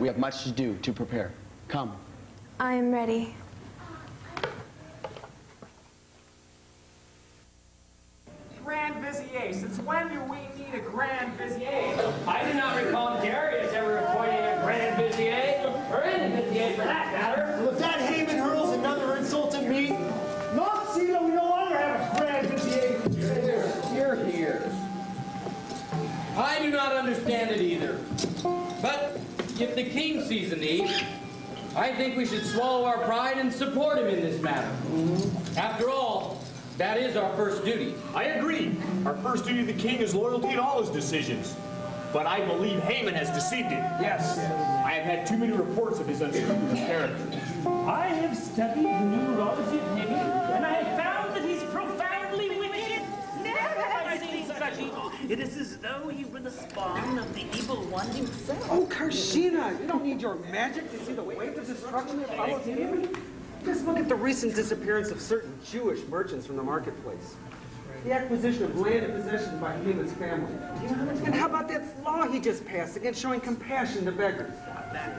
We have much to do to prepare. Come. I am ready. Grand Vizier. Since when do we need a Grand Vizier? I do not recall Darius ever appointing a Grand Vizier, or any Vizier for that matter. Well, if that Haman hurls another insult at me, not see that we no longer have a Grand Vizier. You're here. I do not understand it either. But if the king sees a need, I think we should swallow our pride and support him in this matter. After all, that is our first duty. I agree. Our first duty to the king is loyalty in all his decisions. But I believe Haman has deceived him. Yes. I have had too many reports of his unscrupulous character. I have studied the numerology of Haman, and I have found that he's profoundly wicked. Never have I seen such evil. It is as though he were the spawn of the evil one himself. Oh, Karshina, you don't need your magic to see the weight of destruction that follows Haman. Just look at the recent disappearance of certain Jewish merchants from the marketplace. The acquisition of land and possessions by Haman's family. And how about that law he just passed against showing compassion to beggars?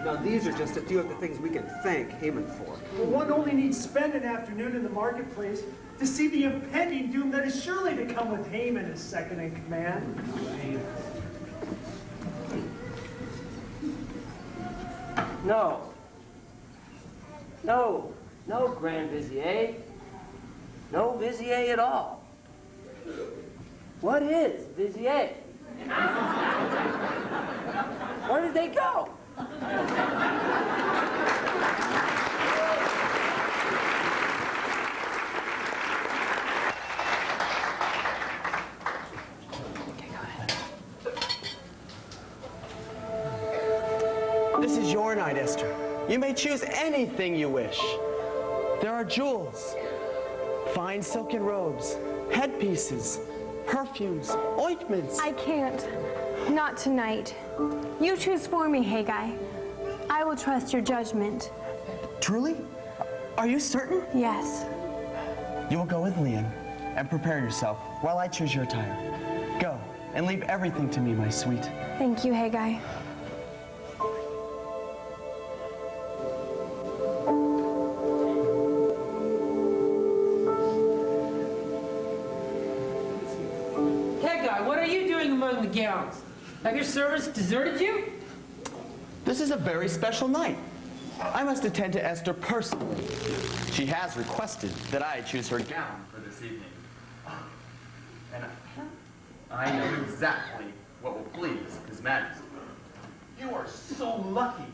Now, these are just a few of the things we can thank Haman for. Well, one only needs spend an afternoon in the marketplace to see the impending doom that is surely to come with Haman as second in command. No. No Grand Vizier. No Vizier at all. What is Vizier? Where did they go? This is your night, Esther. You may choose anything you wish. There are jewels, fine silken robes, headpieces, perfumes, ointments. I can't. Not tonight. You choose for me, Haggai. I will trust your judgment. Truly? Are you certain? Yes. You will go with Leon and prepare yourself while I choose your attire. Go and leave everything to me, my sweet. Thank you, Haggai. The gowns. Have your servants deserted you? This is a very special night. I must attend to Esther personally. She has requested that I choose her gown for this evening. And I know exactly what will please His Majesty. You are so lucky.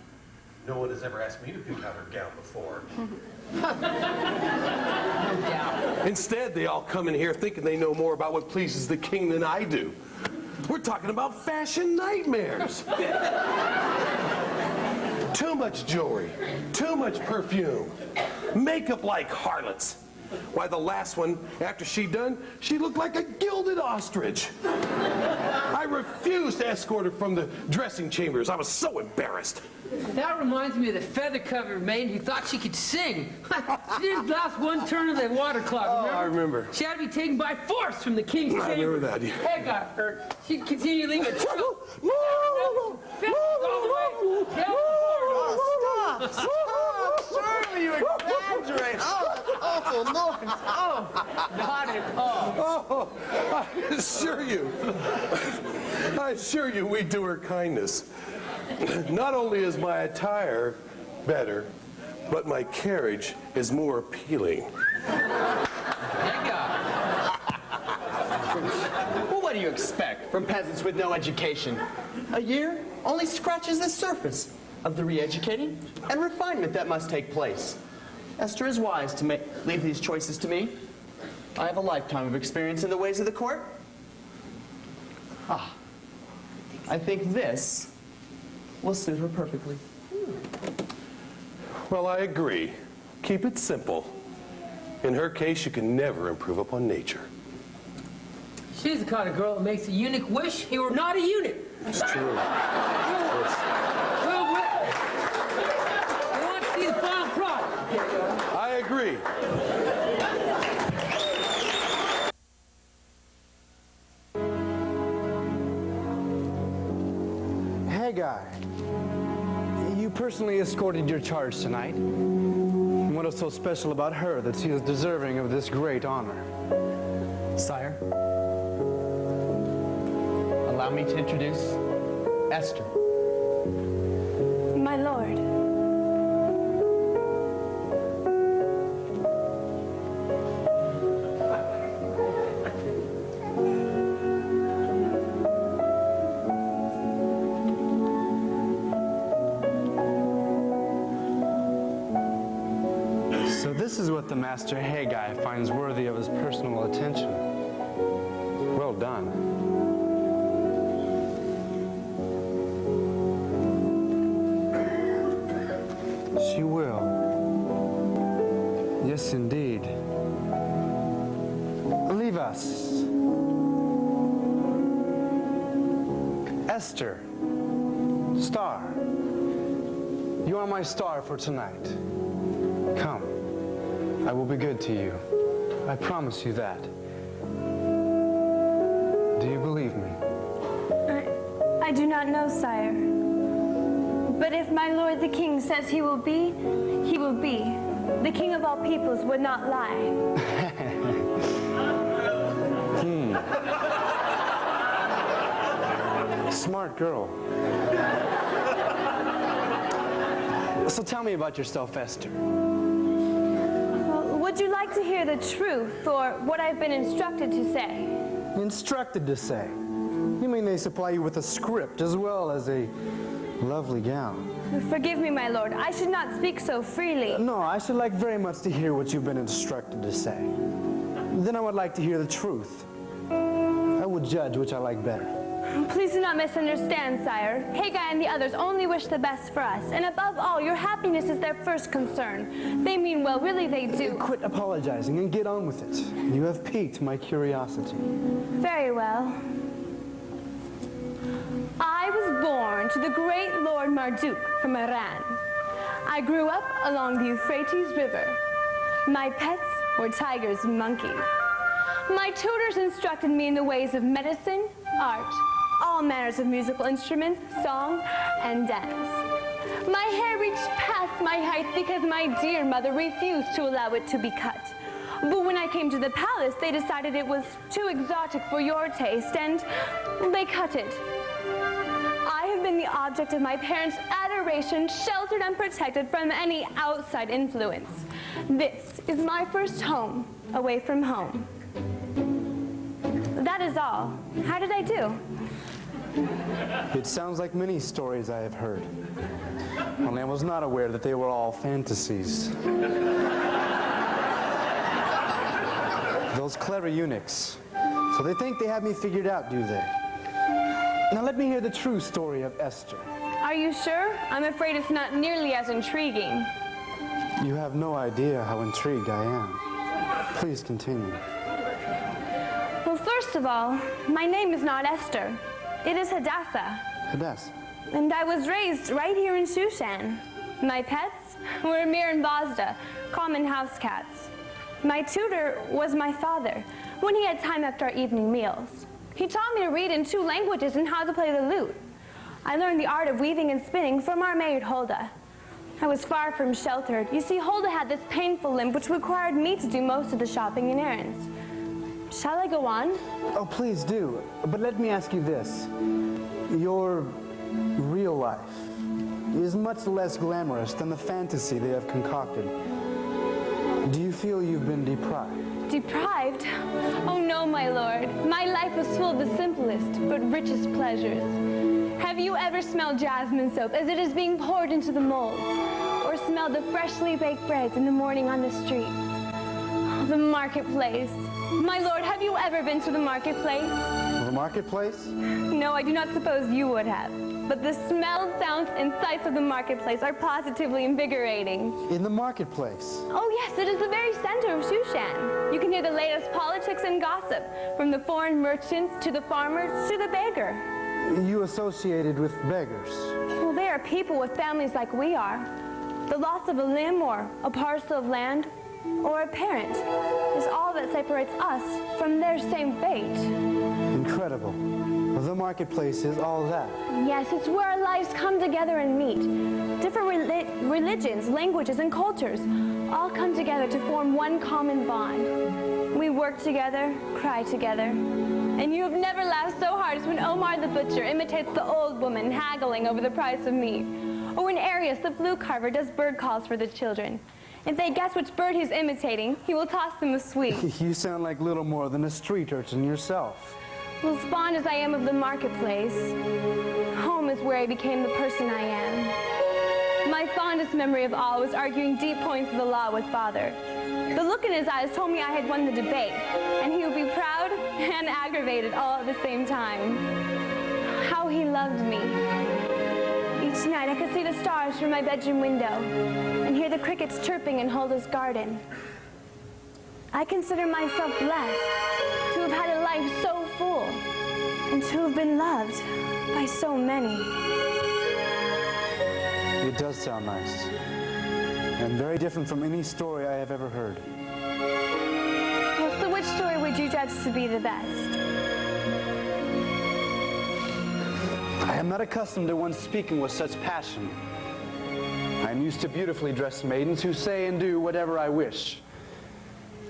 No one has ever asked me to pick out her gown before. Instead, they all come in here thinking they know more about what pleases the king than I do. We're talking about fashion nightmares. Too much jewelry, too much perfume, makeup like harlots. Why, the last one, after she done, she looked like a gilded ostrich. I refused to escort her from the dressing chambers. I was so embarrassed. That reminds me of the feather-covered maiden who thought she could sing. She didn't last one turn of the water clock, remember? I remember. She had to be taken by force from the king's chamber. I remember that. Head got hurt. She'd continue leaving a trail. Surely you exaggerate. Oh, that's awful noise. Oh, not at all. Oh, I assure you we do her kindness. Not only is my attire better, but my carriage is more appealing. Well, what do you expect from peasants with no education? A year only scratches the surface of the re-educating and refinement that must take place. Esther is wise to leave these choices to me. I have a lifetime of experience in the ways of the court. I think this will suit her perfectly. Well, I agree. Keep it simple. In her case, you can never improve upon nature. She's the kind of girl that makes a eunuch wish he were not a eunuch. It's true. I want to see the final product. I agree. Haggai, personally escorted your charge tonight. And what is so special about her that she is deserving of this great honor? Sire, allow me to introduce Esther. My lord. So this is what the Master Haggai finds worthy of his personal attention. Well done. She will. Yes, indeed. Leave us. Esther. Star. You are my star for tonight. Come. I will be good to you. I promise you that. Do you believe me? I do not know, sire. But if my lord the king says he will be, he will be. The king of all peoples would not lie. Smart girl. So tell me about yourself, Esther. Would you like to hear the truth, or what I've been instructed to say? Instructed to say? You mean they supply you with a script as well as a lovely gown? Forgive me, my lord. I should not speak so freely. No, I should like very much to hear what you've been instructed to say. Then I would like to hear the truth. I would judge which I like better. Please do not misunderstand, sire. Haggai and the others only wish the best for us. And above all, your happiness is their first concern. They mean well, really they do. Quit apologizing and get on with it. You have piqued my curiosity. Very well. I was born to the great Lord Marduk from Iran. I grew up along the Euphrates River. My pets were tigers and monkeys. My tutors instructed me in the ways of medicine, art, all manners of musical instruments, song, and dance. My hair reached past my height because my dear mother refused to allow it to be cut. But when I came to the palace, they decided it was too exotic for your taste, and they cut it. I have been the object of my parents' adoration, sheltered and protected from any outside influence. This is my first home, away from home. That is all. How did I do? It sounds like many stories I have heard. Only I was not aware that they were all fantasies. Those clever eunuchs. So they think they have me figured out, do they? Now let me hear the true story of Esther. Are you sure? I'm afraid it's not nearly as intriguing. You have no idea how intrigued I am. Please continue. Well, first of all, my name is not Esther. It is Hadassah. Hadassah. And I was raised right here in Shushan. My pets were Mir and Bazda, common house cats. My tutor was my father, when he had time after our evening meals. He taught me to read in 2 languages and how to play the lute. I learned the art of weaving and spinning from our maid Huldah. I was far from sheltered. You see, Huldah had this painful limp which required me to do most of the shopping and errands. Shall I go on? Oh, please do. But let me ask you this. Your real life is much less glamorous than the fantasy they have concocted. Do you feel you've been deprived? Deprived? Oh no, my lord. My life was full of the simplest but richest pleasures. Have you ever smelled jasmine soap as it is being poured into the molds? Or smelled the freshly baked breads in the morning on the streets? Oh, the marketplace. My lord, have you ever been to the marketplace? The marketplace? No, I do not suppose you would have. But the smells, sounds, and sights of the marketplace are positively invigorating. In the marketplace? Oh yes, it is the very center of Shushan. You can hear the latest politics and gossip, from the foreign merchant to the farmer to the beggar. You associated with beggars? Well, they are people with families like we are. The loss of a limb or a parcel of land or a parent is all that separates us from their same fate. Incredible. The marketplace is all that. Yes, it's where our lives come together and meet. Different religions, languages, and cultures all come together to form one common bond. We work together, cry together. And you have never laughed so hard as when Omar the butcher imitates the old woman haggling over the price of meat. Or when Arius, the flute carver, does bird calls for the children. If they guess which bird he's imitating, he will toss them a sweet. You sound like little more than a street urchin yourself. Well, spawned as I am of the marketplace, home is where I became the person I am. My fondest memory of all was arguing deep points of the law with Father. The look in his eyes told me I had won the debate, and he would be proud and aggravated all at the same time. How he loved me. Each night I could see the stars from my bedroom window and hear the crickets chirping in Huldah's garden. I consider myself blessed to have had a life so full and to have been loved by so many. It does sound nice, and very different from any story I have ever heard. Well, so which story would you judge to be the best? I am not accustomed to one speaking with such passion. I am used to beautifully dressed maidens who say and do whatever I wish.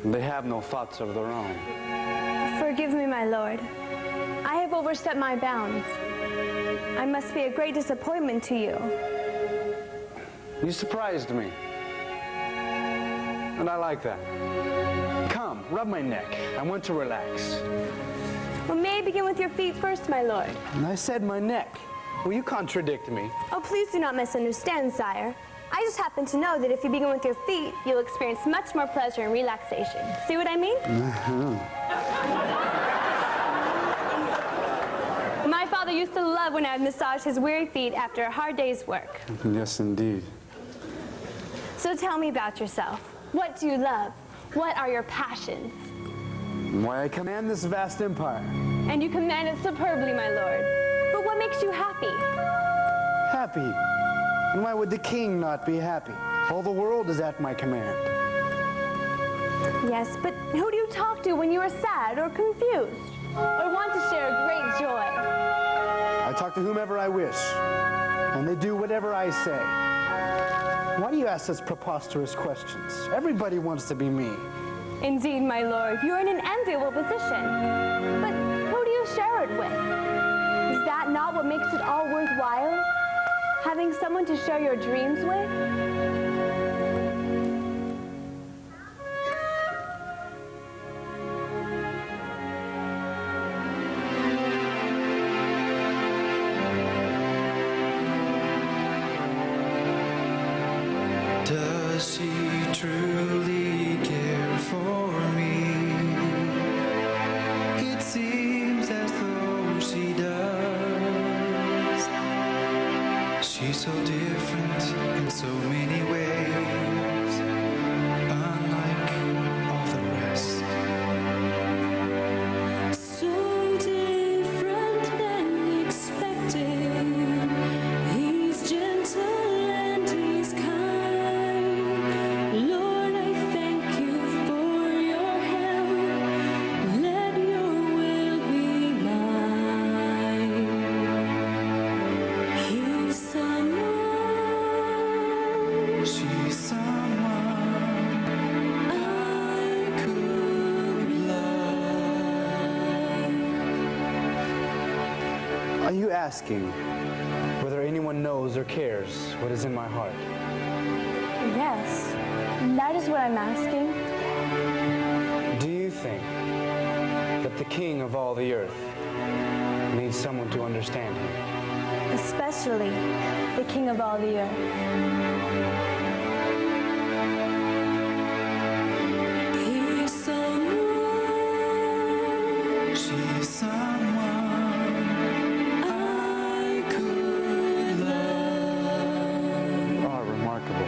They have no thoughts of their own. Forgive me, my lord. I have overstepped my bounds. I must be a great disappointment to you. You surprised me. And I like that. Come, rub my neck. I want to relax. Well, may I begin with your feet first, my lord? And I said my neck. Will you contradict me? Oh, please do not misunderstand, sire. I just happen to know that if you begin with your feet, you'll experience much more pleasure and relaxation. See what I mean? My father used to love when I would massage his weary feet after a hard day's work. Yes, indeed. So tell me about yourself. What do you love? What are your passions? Why, I command this vast empire. And you command it superbly, my lord. But what makes you happy? Happy? And why would the king not be happy? All the world is at my command. Yes, but who do you talk to when you are sad or confused? Or want to share a great joy? I talk to whomever I wish, and they do whatever I say. Why do you ask such preposterous questions? Everybody wants to be me. Indeed, my lord, you're in an enviable position. But who do you share it with? Is that not what makes it all worthwhile? Having someone to share your dreams with? Does she truly care for me? It seems as though she does. She's so different in so many ways, unlike all the rest. So different than expected. He's gentle and he's kind. Lord, I thank you for your help. Let your will be mine. He's someone, she's someone I could love. Are you asking whether anyone knows or cares what is in my heart? Yes, that is what I'm asking. Do you think that the king of all the earth needs someone to understand him? Especially the king of all the earth. He's someone, she's someone I could love. Oh, remarkable.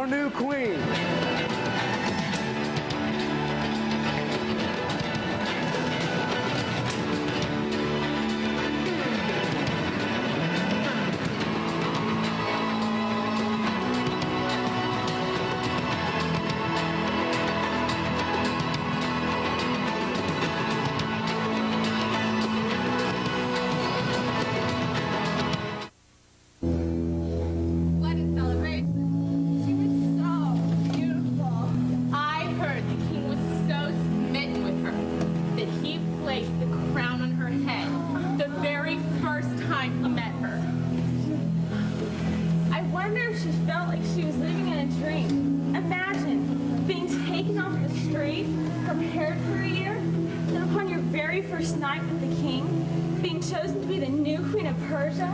our new queen. What a celebration. She was so beautiful. I heard the king was so smitten with her that he placed the crown on her head the very first time he met her. I wonder if she felt like she was living in a dream. Imagine being taken off the street, prepared for a year, and upon your very first night with the king, being chosen to be the new queen of Persia.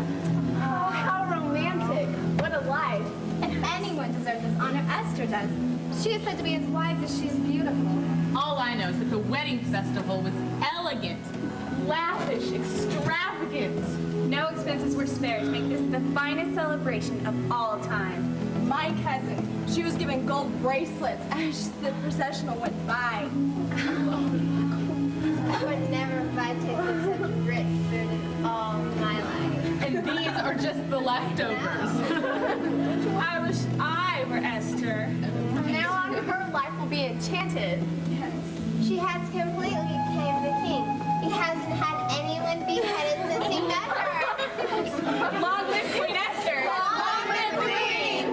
Oh, how romantic. What a life. If anyone deserves this honor, Esther does. She is said to be as wise as she is beautiful. All I know is that the wedding festival was elegant, lavish, extravagant. No expenses were spared to make this the finest celebration of all time. My cousin, she was given gold bracelets as the processional went by. I would never have tasted such rich food in all my life. And these are just the leftovers. I wish I were Esther. From now on, her life will be enchanted. Yes. She has completely tamed the king. He hasn't had anyone beheaded since he met her. Long live Queen Esther! Long live the queen!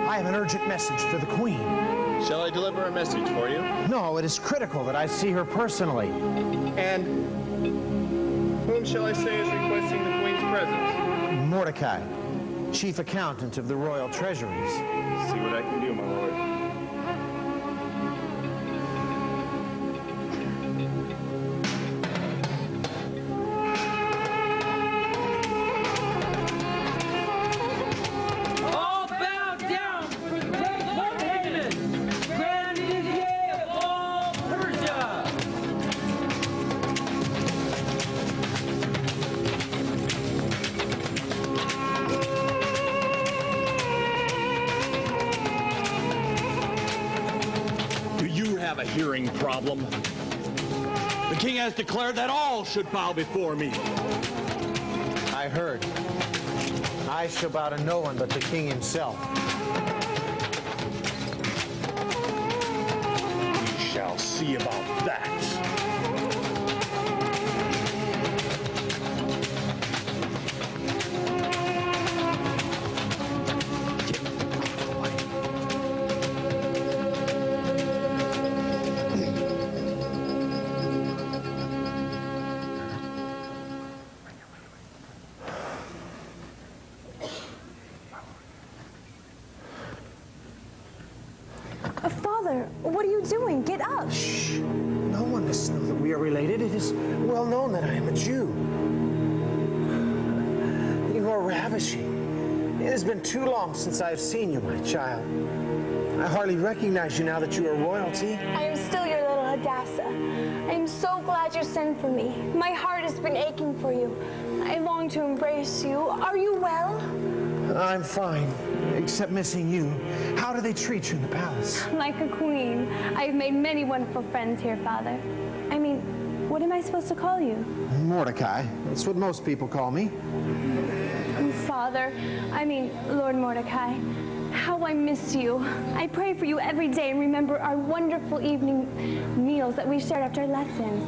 I have an urgent message for the Queen. Shall I deliver a message for you? No, it is critical that I see her personally. And whom shall I say is requesting the Queen's presence? Mordecai, chief accountant of the royal treasuries. See what I can do, my lord. All bow down for the great Lord Haman, Grand Vizier of all Persia. Do you have a hearing problem? The king has declared that all should bow before me. I heard. I shall bow to no one but the king himself. We shall see about that. Father, what are you doing? Get up. Shh. No one must know that we are related. It is well known that I am a Jew. You are ravishing. It has been too long since I have seen you, my child. I hardly recognize you now that you are royalty. I am still your little Hadassah. I am so glad you sent for me. My heart has been aching for you. I long to embrace you. Are you well? I'm fine, except missing you. How do they treat you in the palace? Like a queen. I've made many wonderful friends here, Father. I mean, what am I supposed to call you? Mordecai. That's what most people call me. Father, Lord Mordecai, how I miss you. I pray for you every day and remember our wonderful evening meals that we shared after lessons.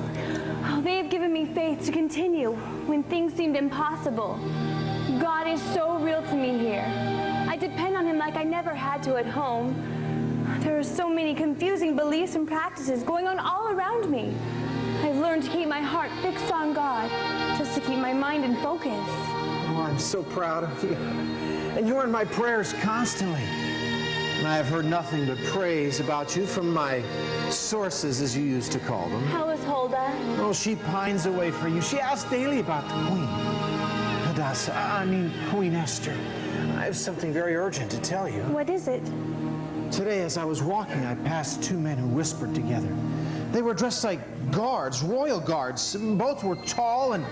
Oh, they have given me faith to continue when things seemed impossible. God is so real to me here. I depend on him like I never had to at home. There are so many confusing beliefs and practices going on all around me. I've learned learned to keep my heart fixed on God, just to keep my mind in focus. Oh, I'm so proud of you. And you're in my prayers constantly. And I have heard nothing but praise about you from my sources, as you used to call them. How is Huldah? Oh, she pines away for you. She asks daily about the Queen. Queen Esther. I have something very urgent to tell you. What is it? Today, as I was walking, I passed two men who whispered together. They were dressed like guards, royal guards. Both were tall and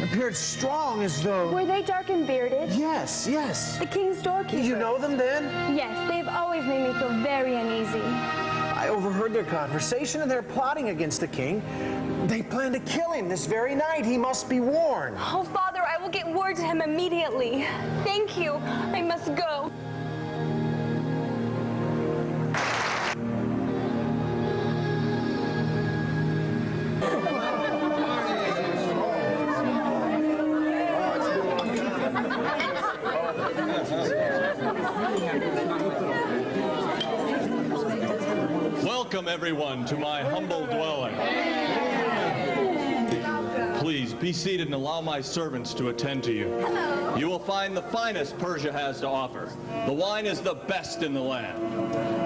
appeared strong, as though... Were they dark and bearded? Yes, yes. The king's doorkeepers. Did you know them then? Yes, they've always made me feel very uneasy. I overheard their conversation, and they're plotting against the king. They plan to kill him this very night. He must be warned. Oh, Father, I will get word to him immediately. Thank you. I must go. Welcome, everyone, to my humble dwelling. Please be seated and allow my servants to attend to you. Hello. You will find the finest Persia has to offer. The wine is the best in the land.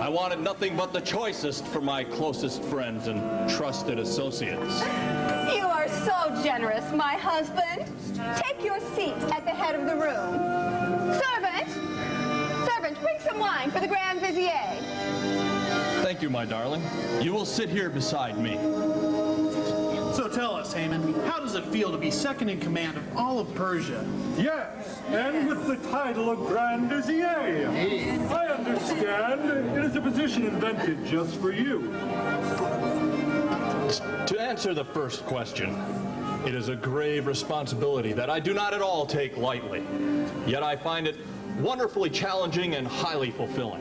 I wanted nothing but the choicest for my closest friends and trusted associates. You are so generous, my husband. Take your seat at the head of the room. Servant, bring some wine for the Grand Vizier. Thank you, my darling. You will sit here beside me. So tell us, Haman, how does it feel to be second in command of all of Persia? Yes, and with the title of Grand Vizier. I understand it is a position invented just for you. To answer the first question, it is a grave responsibility that I do not at all take lightly. Yet I find it wonderfully challenging and highly fulfilling.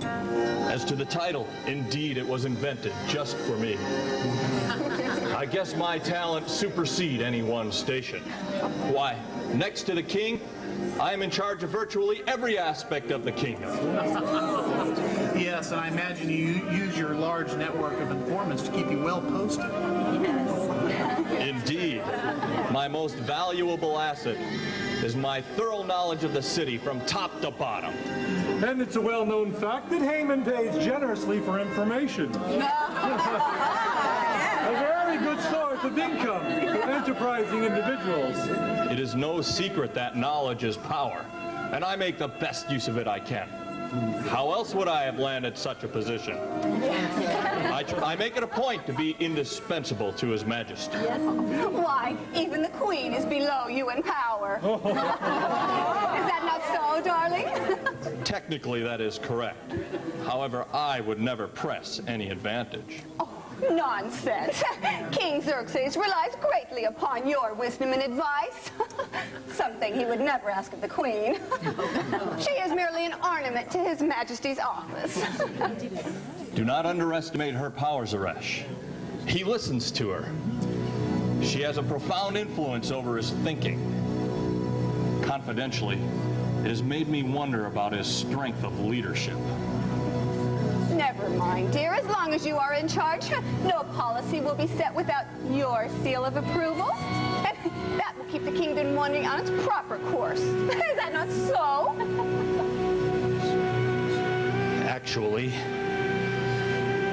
As to the title, indeed it was invented just for me. I guess my talent supersede any one station. Why, next to the king, I am in charge of virtually every aspect of the kingdom. Yes, and I imagine you use your large network of informants to keep you well posted. Indeed. My most valuable asset is my thorough knowledge of the city from top to bottom. And it's a well-known fact that Haman pays generously for information. A very good source of income for enterprising individuals. It is no secret that knowledge is power, and I make the best use of it I can. How else would I have landed such a position? I make it a point to be indispensable to His Majesty. Yes. Why, even the Queen is below you in power. Is that not so, darling? Technically, that is correct. However, I would never press any advantage. Oh, nonsense. King Xerxes relies greatly upon your wisdom and advice. Something he would never ask of the Queen. She is merely an ornament to His Majesty's office. Do not underestimate her powers, Zeresh. He listens to her. She has a profound influence over his thinking. Confidentially, it has made me wonder about his strength of leadership. Never mind, dear. As long as you are in charge, no policy will be set without your seal of approval. And that will keep the kingdom running on its proper course. Is that not so? Actually,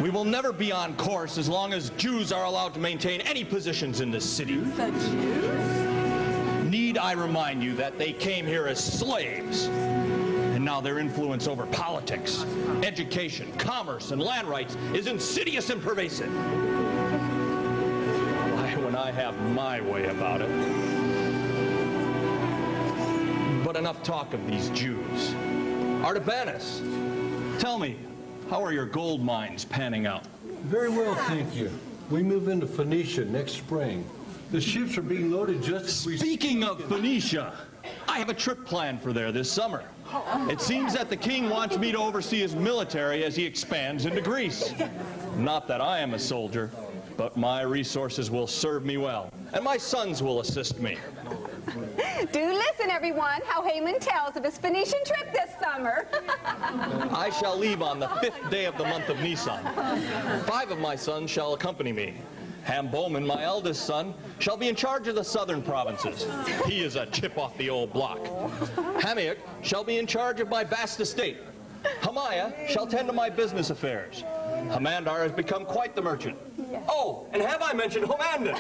we will never be on course as long as Jews are allowed to maintain any positions in this city. The Jews? Need I remind you that they came here as slaves, and now their influence over politics, education, commerce, and land rights is insidious and pervasive. Why, when I have my way about it. But enough talk of these Jews. Artabanus, tell me, how are your gold mines panning out? Very well, thank you. We move into Phoenicia next spring. The ships are being loaded just as we... Speaking of Phoenicia, I have a trip planned for there this summer. It seems that the king wants me to oversee his military as he expands into Greece. Not that I am a soldier, but my resources will serve me well, and my sons will assist me. Do listen, everyone, how Haman tells of his Phoenician trip this summer. I shall leave on the 5th day of the month of Nisan. 5 of my sons shall accompany me, Bowman, my eldest son, shall be in charge of the southern provinces. He is a chip off the old block. Hamiak shall be in charge of my vast estate. Hamaya shall tend to my business affairs. Hamandar has become quite the merchant. Yes. Oh, and have I mentioned Homandan?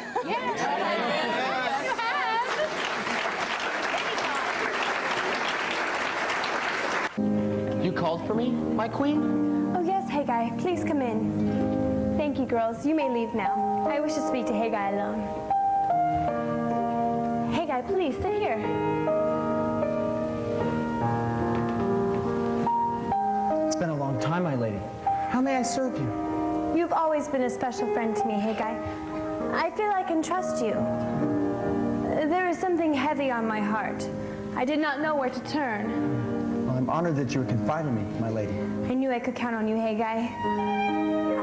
You called for me, my queen? Oh yes, Haggai. Please come in. Thank you, girls. You may leave now. I wish to speak to Haggai alone. Haggai, please sit here. It's been a long time, my lady. How may I serve you? You've always been a special friend to me, Haggai. I feel I can trust you. There is something heavy on my heart. I did not know where to turn. Well, I'm honored that you would confide in me, my lady. I knew I could count on you, Haggai.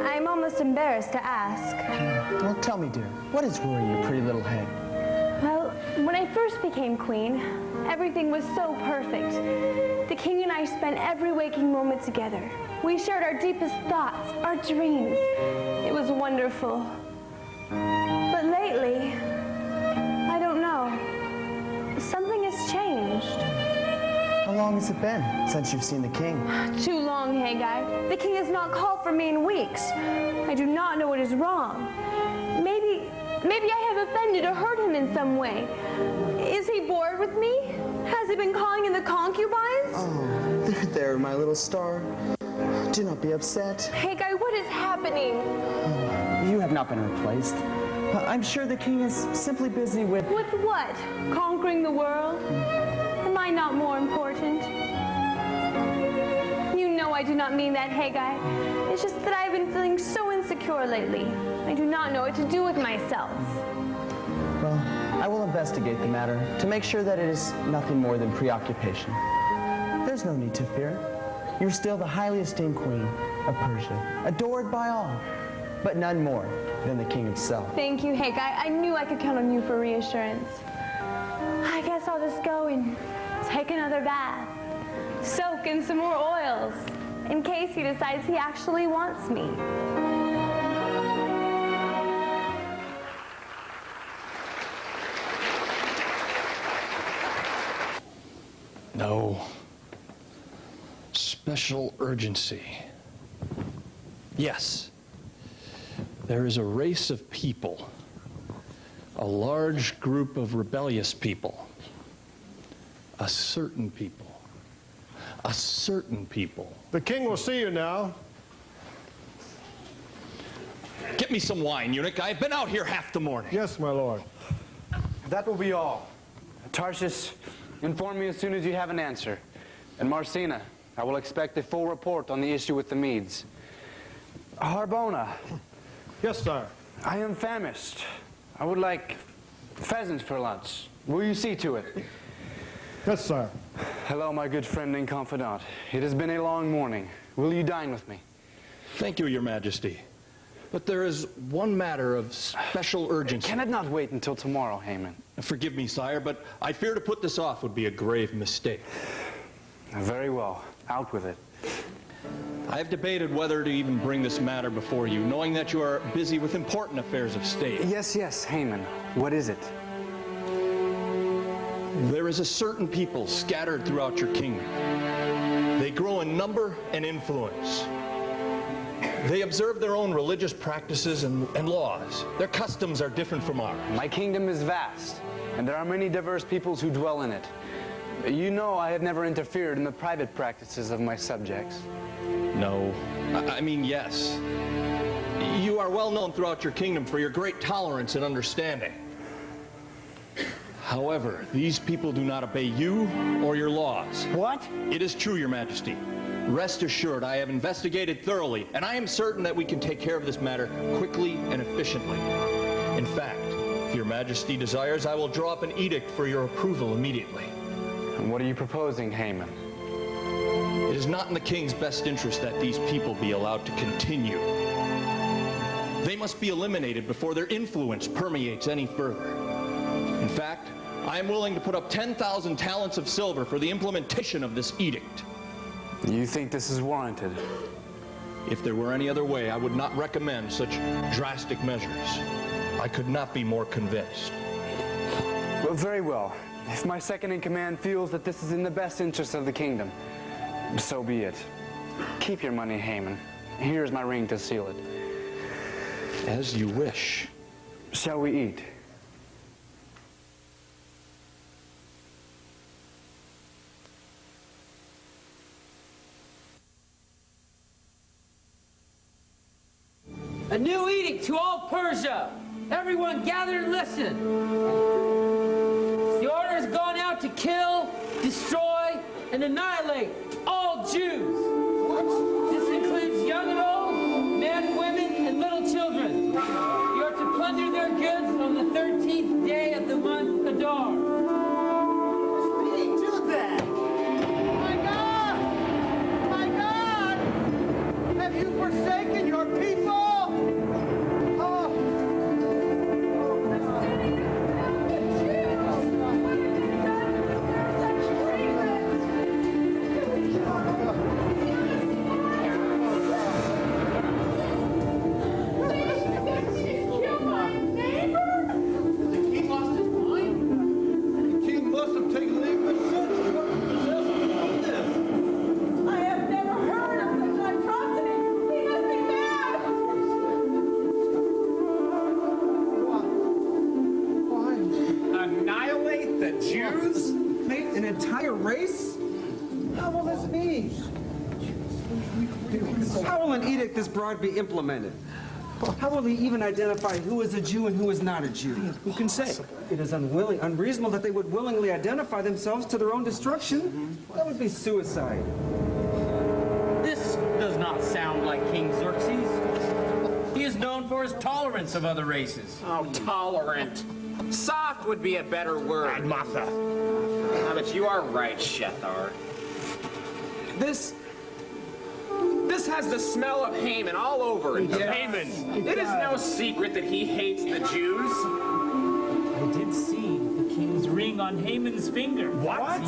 I'm almost embarrassed to ask. Well, tell me, dear, what is worrying your pretty little head? Well, when I first became queen, everything was so perfect. The king and I spent every waking moment together. We shared our deepest thoughts, our dreams. It was wonderful. But lately, I don't know. Something has changed. How long has it been since you've seen the king? Too long, Haggai. The king has not called for me in weeks. I do not know what is wrong. Maybe I have offended or hurt him in some way. Is he bored with me? Has he been calling in the concubines? Oh, there, my little star. Do not be upset. Haggai, what is happening? You have not been replaced. I'm sure the king is simply busy with... With what? Conquering the world? Am I not more important? You know I do not mean that, Haggai. It's just that I have been feeling so insecure lately. I do not know what to do with myself. Well, I will investigate the matter to make sure that it is nothing more than preoccupation. There's no need to fear. You're still the highly esteemed queen of Persia, adored by all, but none more than the king himself. Thank you, Haggai. I knew I could count on you for reassurance. I guess I'll just go and take another bath, soak in some more oils, in case he decides he actually wants me. No. Special urgency. Yes. There is a race of people, a large group of rebellious people, a certain people. The king will see you now. Get me some wine, eunuch. I've been out here half the morning. Yes, my lord. That will be all. Tarsus, inform me as soon as you have an answer. And Marcina, I will expect a full report on the issue with the Medes. Harbona. Yes, sir. I am famished. I would like pheasants for lunch. Will you see to it? Yes, sir. Hello, my good friend and confidant. It has been a long morning. Will you dine with me? Thank you, Your Majesty. But there is one matter of special urgency. Can it not wait until tomorrow, Haman? Forgive me, sire, but I fear to put this off would be a grave mistake. Very well. Out with it. I have debated whether to even bring this matter before you, knowing that you are busy with important affairs of state. Yes, Haman. What is it? There is a certain people scattered throughout your kingdom. They grow in number and influence. They observe their own religious practices and laws. Their customs are different from ours. My kingdom is vast, and there are many diverse peoples who dwell in it. You know I have never interfered in the private practices of my subjects. No. I mean, yes. You are well known throughout your kingdom for your great tolerance and understanding. However, these people do not obey you or your laws. What? It is true, Your Majesty. Rest assured, I have investigated thoroughly, and I am certain that we can take care of this matter quickly and efficiently. In fact, if Your Majesty desires, I will draw up an edict for your approval immediately. And what are you proposing, Haman? It is not in the king's best interest that these people be allowed to continue. They must be eliminated before their influence permeates any further. In fact, I am willing to put up 10,000 talents of silver for the implementation of this edict. You think this is warranted? If there were any other way, I would not recommend such drastic measures. I could not be more convinced. Well, very well. If my second-in-command feels that this is in the best interest of the kingdom, so be it. Keep your money, Haman. Here's my ring to seal it. As you wish. Shall we eat? A new edict to all Persia. Everyone gather and listen. The order has gone out to kill, destroy, and annihilate all Jews. What? This includes young and old, men, women, and little children. You are to plunder their goods on the 13th day of the month Adar. Do that! My God! My God! Have you forsaken your people? This broad be implemented? How will he even identify who is a Jew and who is not a Jew? Who can say? It is unreasonable that they would willingly identify themselves to their own destruction. That would be suicide. This does not sound like King Xerxes. He is known for his tolerance of other races. Oh, tolerant. Soft would be a better word. Martha. But you are right, Shethar. This has the smell of Haman all over it. Yes. Haman. It is no secret that he hates the Jews. I did see the king's ring on Haman's finger. What?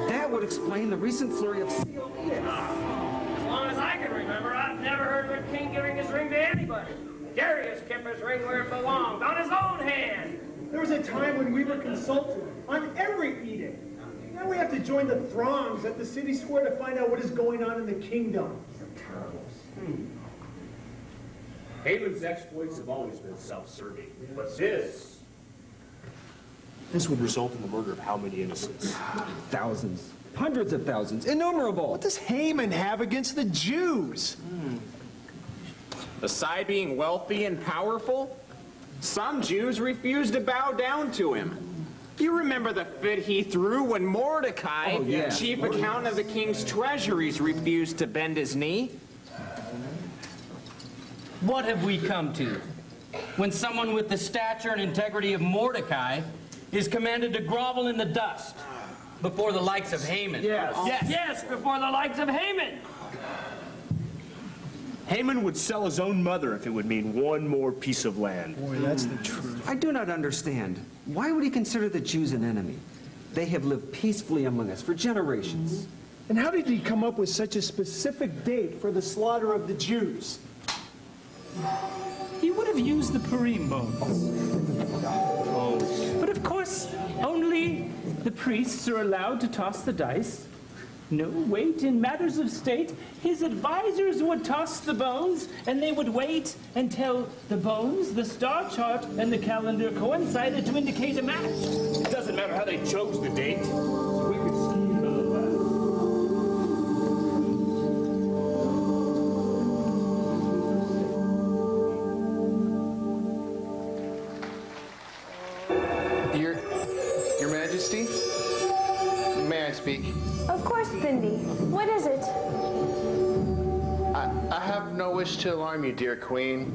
That would explain the recent flurry of sealed edicts. As long as I can remember, I've never heard of a king giving his ring to anybody. Darius kept his ring where it belonged, on his own hand. There was a time when we were consulted on every edict. Now we have to join the throngs at the city square to find out what is going on in the kingdom. Haman's exploits have always been self-serving, but this would result in the murder of how many innocents? Thousands. Hundreds of thousands. Innumerable. What does Haman have against the Jews? Beside being wealthy and powerful, some Jews refused to bow down to him. You remember the fit he threw when Mordecai, chief accountant of the king's treasuries, refused to bend his knee? What have we come to? When someone with the stature and integrity of Mordecai is commanded to grovel in the dust before the likes of Haman. Yes, before the likes of Haman. Haman would sell his own mother if it would mean one more piece of land. Boy, that's the truth. I do not understand. Why would he consider the Jews an enemy? They have lived peacefully among us for generations. And how did he come up with such a specific date for the slaughter of the Jews? He would have used the Purim bones. But of course, only the priests are allowed to toss the dice. No, wait, in matters of state, his advisors would toss the bones, and they would wait until the bones, the star chart, and the calendar coincided to indicate a match. It doesn't matter how they chose the date. We could scheme nonetheless. Your Majesty? May I speak? Of course, Bindi. What is it? I have no wish to alarm you, dear Queen,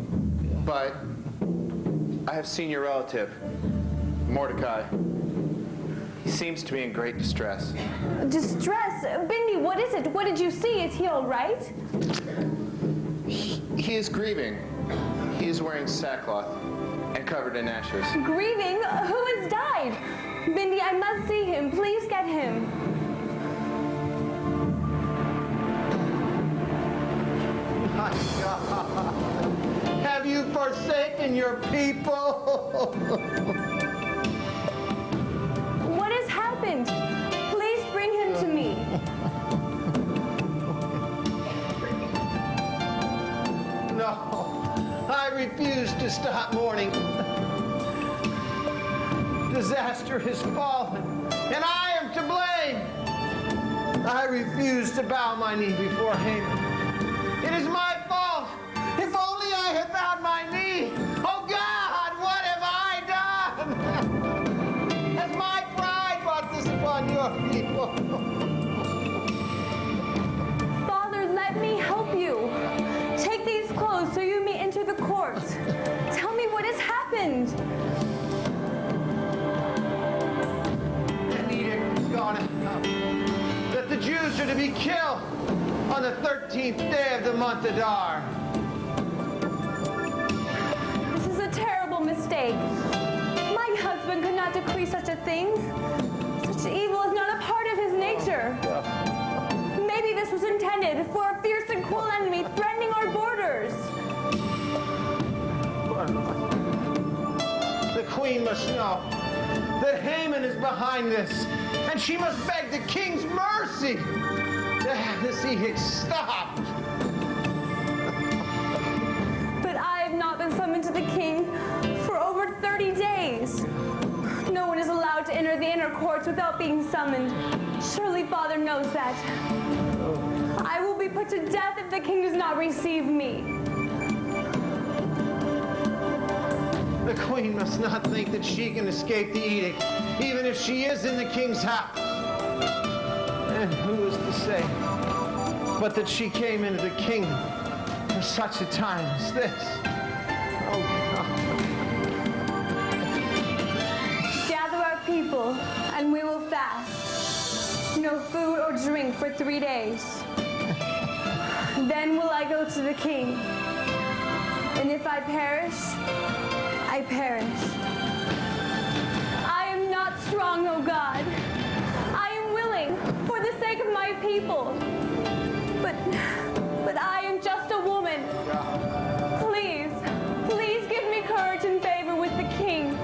but I have seen your relative, Mordecai. He seems to be in great distress. Distress? Bindi, what is it? What did you see? Is he all right? He is grieving. He is wearing sackcloth and covered in ashes. Grieving? Who has died? Bindi, I must see him. Please get him. Have you forsaken your people? What has happened? Please bring him to me. No, I refuse to stop mourning. Disaster has fallen, and I am to blame. I refuse to bow my knee before Haman. It is my fault. If only I had bowed my knee. Oh God, what have I done? Has my pride brought this upon your people? Father, let me help you. Take these clothes so you may enter the court. Tell me what has happened. An edict has gone out that the Jews are to be killed on the 13th day of the month Adar. This is a terrible mistake. My husband could not decree such a thing. Such evil is not a part of his nature. Maybe this was intended for a fierce and cruel enemy threatening our borders. The queen must know that Haman is behind this, and she must beg the king's mercy to have this edict stopped. But I have not been summoned to the king for over 30 days. No one is allowed to enter the inner courts without being summoned. Surely Father knows that. I will be put to death if the king does not receive me. The queen must not think that she can escape the edict, even if she is in the king's house. And who is to say but that she came into the kingdom for such a time as this? Oh, God. Gather our people, and we will fast. No food or drink for 3 days. Then will I go to the king. And if I perish, I perish. I am not strong, O God. I am willing for the sake of my people. But I am just a woman. Please, please give me courage and favor with the king.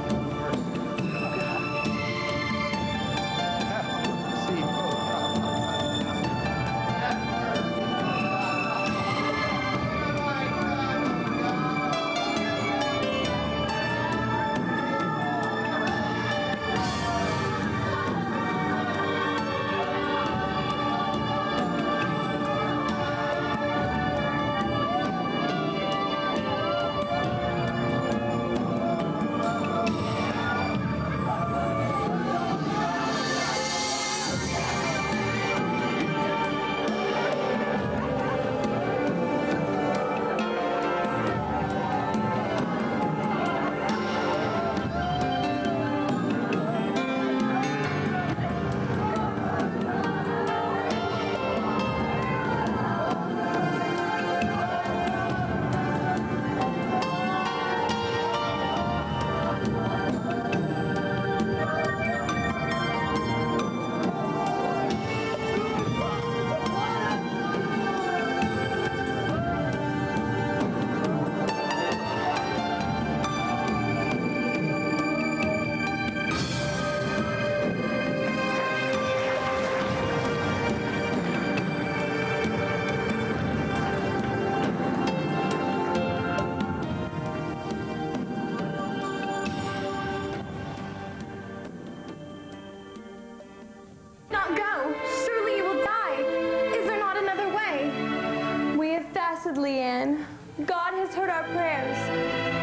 Leanne. God has heard our prayers,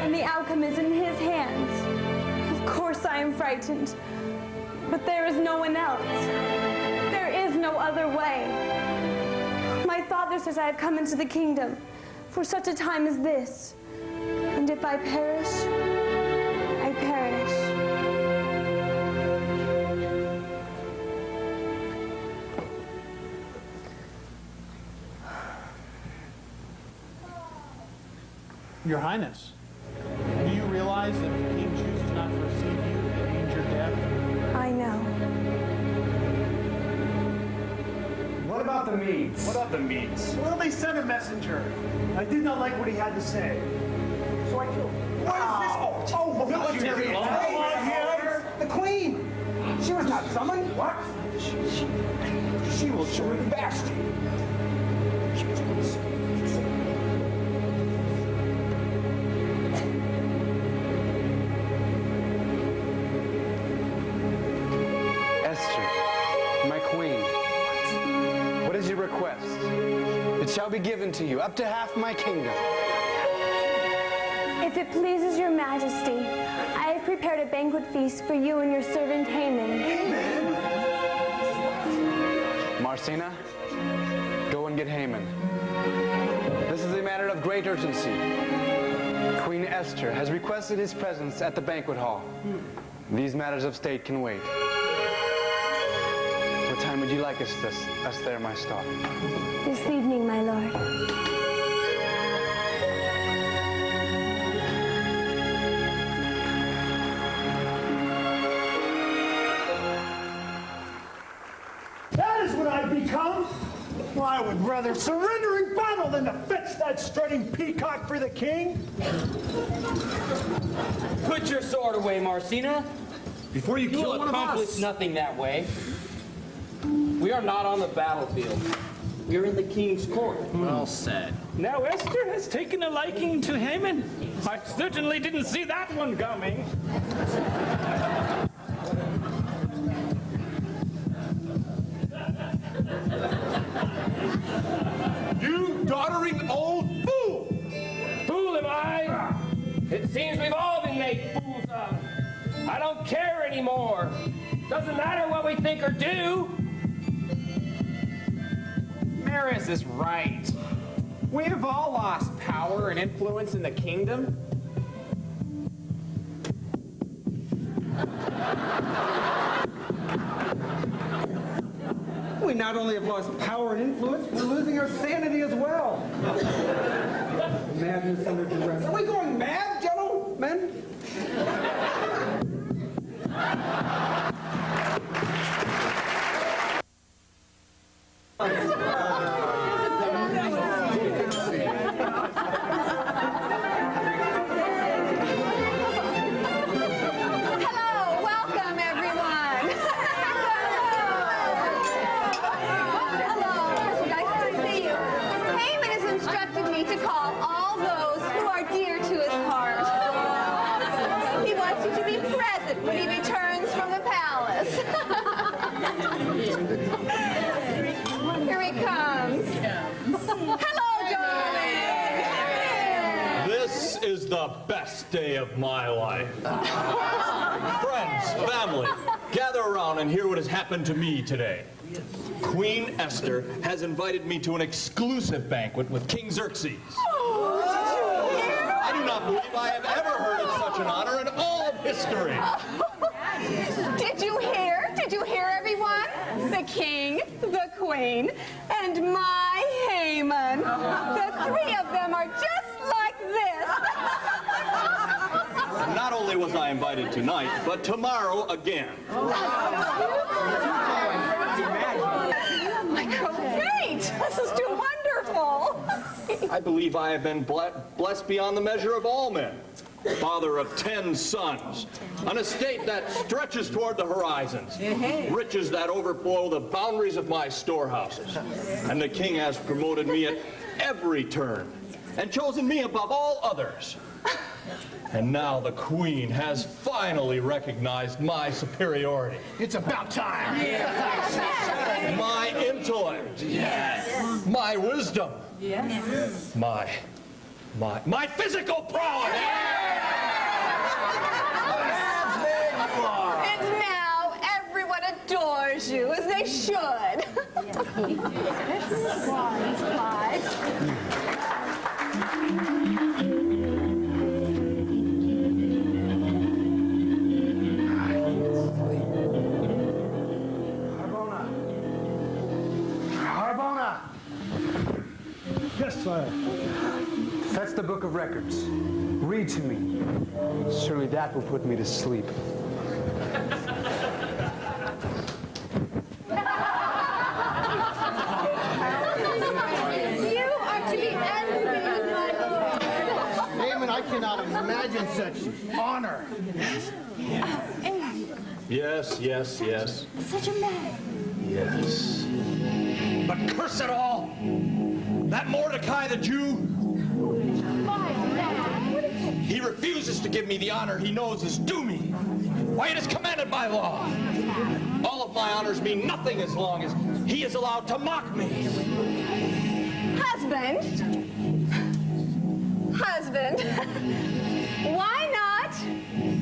and the outcome is in his hands. Of course I am frightened, but there is no one else. There is no other way. My Father says I have come into the kingdom for such a time as this, and if I perish, I perish. Your Highness, do you realize that the king chooses not to receive you, it means your death? I know. What about the Medes? What of the Medes? Well, they sent a messenger. I did not like what he had to say. Oh, military here. The Queen. She was not summoned. What? She will show her the Vashti. Esther, my queen, what is your request? It shall be given to you, up to half my kingdom. If it pleases your majesty, I have prepared a banquet feast for you and your servant Haman. Marcina, go and get Haman. This is a matter of great urgency. Queen Esther has requested his presence at the banquet hall. These matters of state can wait. What time would you like us there, my star? This evening, my lord. That is what I've become. Well, I would rather surrender in battle than to fetch that strutting peacock for the king. Put your sword away, Marcina. Before you kill will one of accomplish us. nothing that way. We are not on the battlefield. We are in the king's court. Well said. Now Esther has taken a liking to Haman. I certainly didn't see that one coming. You doddering old fool! Fool am I? It seems we've all been made fools of. I don't care anymore. Doesn't matter what we think or do. Maris is right. We have all lost power and influence in the kingdom. We not only have lost power and influence, we're losing our sanity as well. Madness under duress. Are we going mad, gentlemen? Hello, welcome everyone. Hello, nice to see you. Haman has instructed me to call all those who are dear to his heart. He wants you to be present when he returns from the palace. Here he comes. Hello, darling. This is the best day of my life. Friends, family, gather around and hear what has happened to me today. Queen Esther has invited me to an exclusive banquet with King Xerxes. I do not believe I have ever heard of such an honor in all of history. Did you hear? Did you hear, everyone? The king, the queen, and my Haman. The three of them are just like this. Not only was I invited tonight, but tomorrow again. Great! This is too wonderful. I believe I have been blessed beyond the measure of all men. Father of 10 sons, an estate that stretches toward the horizons, riches that overflow the boundaries of my storehouses. And the king has promoted me at every turn and chosen me above all others. And now the queen has finally recognized my superiority. It's about time. My intellect. Yes. My wisdom. Yes. My physical prowess. And now everyone adores you, as they should. Harbona! Yes, sire. Fetch the book of records. Read to me. Surely that will put me to sleep. Haman, I cannot imagine in such honor. Yes, yes, yes. Such a man. Yes. But curse it all! That Mordecai the Jew, he refuses to give me the honor he knows is due me. Why, it is commanded by law. All of my honors mean nothing as long as he is allowed to mock me. Husband, why not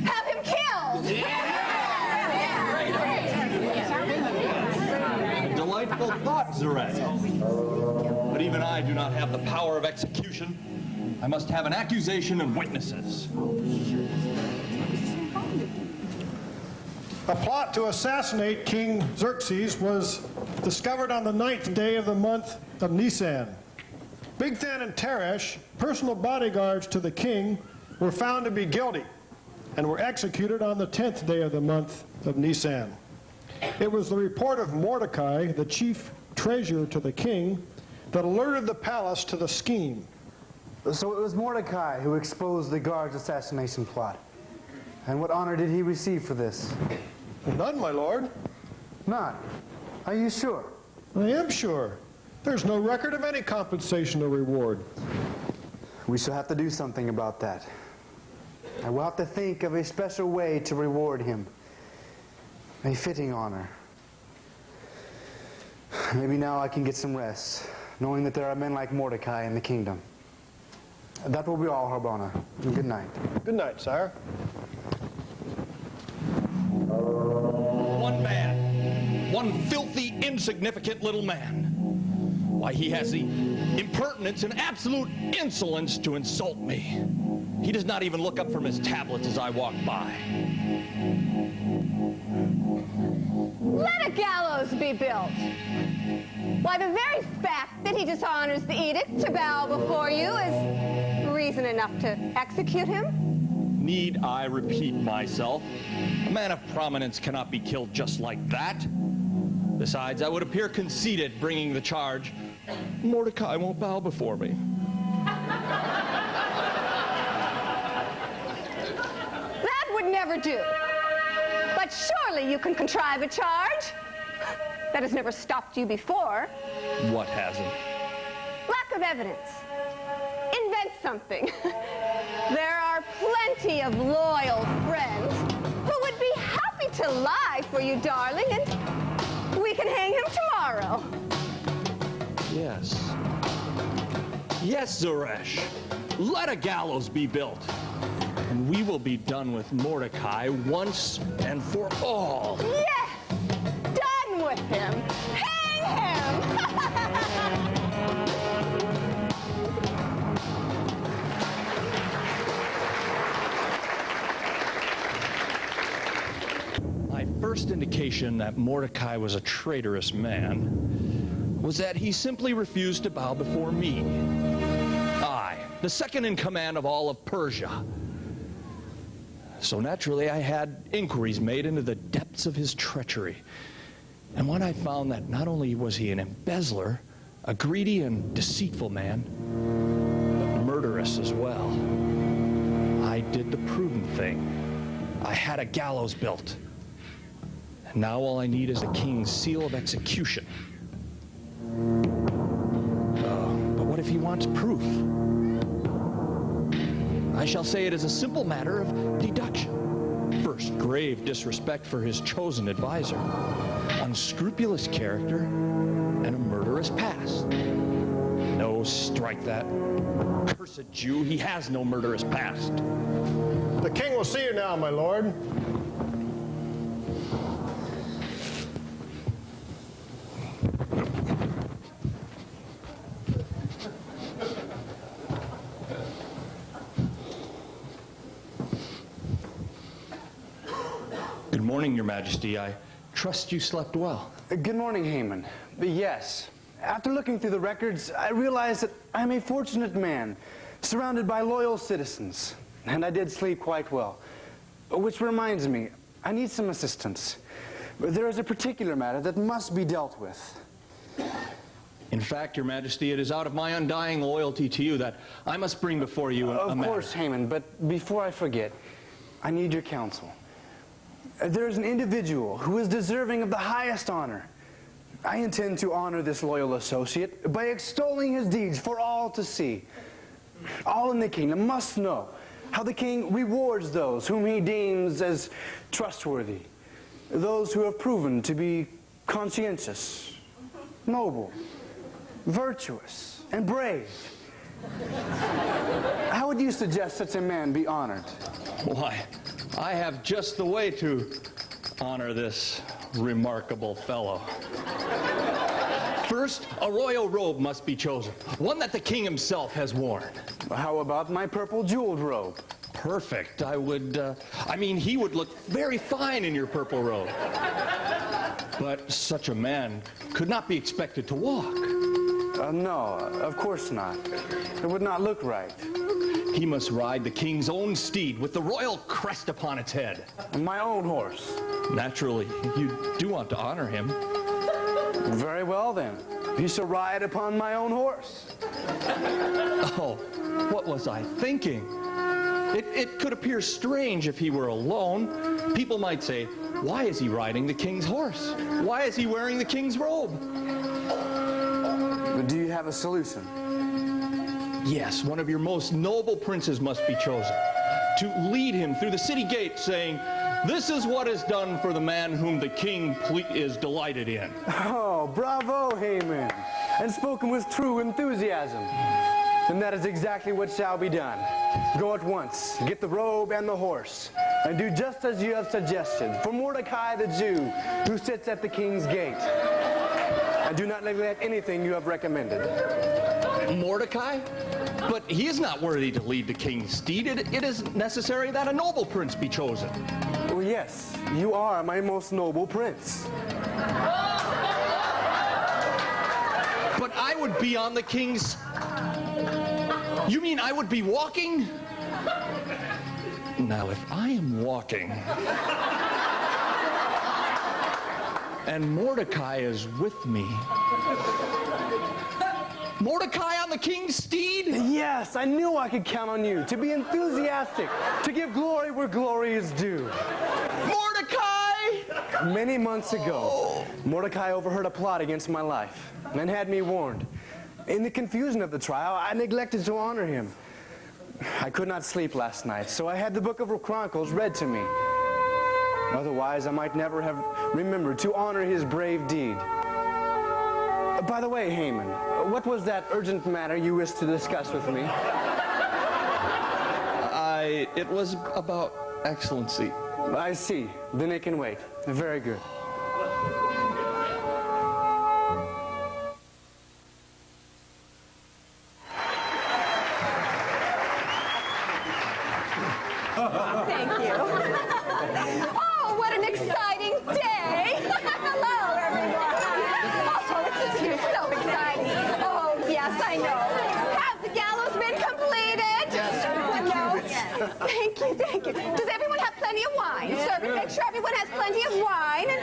have him killed? A delightful thought, Xerxes. But even I do not have the power of execution. I must have an accusation and witnesses. A plot to assassinate King Xerxes was discovered on the 9th day of the month of Nisan. Bigthan and Teresh, personal bodyguards to the king, were found to be guilty and were executed on the 10th day of the month of Nisan. It was the report of Mordecai, the chief treasurer to the king, that alerted the palace to the scheme. So it was Mordecai who exposed the guard's assassination plot. And what honor did he receive for this? None, my lord. None? Are you sure? I am sure. There's no record of any compensation or reward. We shall have to do something about that. I will have to think of a special way to reward him. A fitting honor. Maybe now I can get some rest, knowing that there are men like Mordecai in the kingdom. That will be all, Roanna. Good night. Good night, sire. One man, one filthy, insignificant little man. Why, he has the impertinence and absolute insolence to insult me. He does not even look up from his tablets as I walk by. Let a gallows be built. Why, the very fact that he dishonors the edict to bow before you is reason enough to execute him. Need I repeat myself? A man of prominence cannot be killed just like that. Besides, I would appear conceited bringing the charge. Mordecai won't bow before me. That would never do. But surely you can contrive a charge. That has never stopped you before. What hasn't? Lack of evidence. Invent something. There are plenty of loyal friends who would be happy to lie for you, darling, and we can hang him tomorrow. Yes. Yes, Zeresh. Let a gallows be built, and we will be done with Mordecai once and for all. Yes! Done with him! Hang him! My first indication that Mordecai was a traitorous man was that he simply refused to bow before me. I, the second in command of all of Persia. So naturally I had inquiries made into the depths of his treachery. And when I found that not only was he an embezzler, a greedy and deceitful man, but murderous as well, I did the prudent thing. I had a gallows built. And now all I need is the king's seal of execution. But what if he wants proof? I shall say it is a simple matter of deduction. First, grave disrespect for his chosen advisor, unscrupulous character, and a murderous past. No, strike that. Cursed Jew, he has no murderous past. The king will see you now, my lord. Good morning, Your Majesty. I trust you slept well. Good morning, Haman. Yes. After looking through the records, I realized that I'm a fortunate man, surrounded by loyal citizens. And I did sleep quite well. Which reminds me, I need some assistance. There is a particular matter that must be dealt with. In fact, Your Majesty, it is out of my undying loyalty to you that I must bring before you a matter. Of course, Haman, but before I forget, I need your counsel. There is an individual who is deserving of the highest honor. I intend to honor this loyal associate by extolling his deeds for all to see. All in the kingdom must know how the king rewards those whom he deems as trustworthy, those who have proven to be conscientious, noble, virtuous, and brave. How would you suggest such a man be honored? Why, I have just the way to honor this remarkable fellow. First, a royal robe must be chosen, one that the king himself has worn. How about my purple jeweled robe? Perfect. I mean, he would look very fine in your purple robe. But such a man could not be expected to walk. No, of course not. It would not look right. He must ride the king's own steed with the royal crest upon its head. My own horse. Naturally, you do want to honor him. Very well, then. He shall ride upon my own horse. Oh, what was I thinking? It could appear strange if he were alone. People might say, why is he riding the king's horse? Why is he wearing the king's robe? Do you have a solution? Yes, one of your most noble princes must be chosen to lead him through the city gate, saying, this is what is done for the man whom the king is delighted in. Oh, bravo, Haman. And spoken with true enthusiasm. And that is exactly what shall be done. Go at once, get the robe and the horse, and do just as you have suggested for Mordecai the Jew, who sits at the king's gate. And do not neglect anything you have recommended. Mordecai? But he is not worthy to lead the king's steed. It is necessary that a noble prince be chosen. Oh, yes, you are my most noble prince. But I would be on the king's... You mean I would be walking? Now, if I am walking... and Mordecai is with me... Mordecai on the king's steed? Yes, I knew I could count on you to be enthusiastic, to give glory where glory is due. Mordecai! Many months ago, Mordecai overheard a plot against my life and had me warned. In the confusion of the trial, I neglected to honor him. I could not sleep last night, so I had the book of Chronicles read to me. Otherwise, I might never have remembered to honor his brave deed. By the way, Haman, what was that urgent matter you wished to discuss with me? It was about Excellency. I see. Then it can wait. Very good. Thank you. Oh, what an exciting day. Hello, everyone. Oh, this is so exciting. Oh, yes, I know. Has the gallows been completed? No. Thank you, thank you. Does everyone have plenty of wine? Servant, make sure everyone has plenty of wine and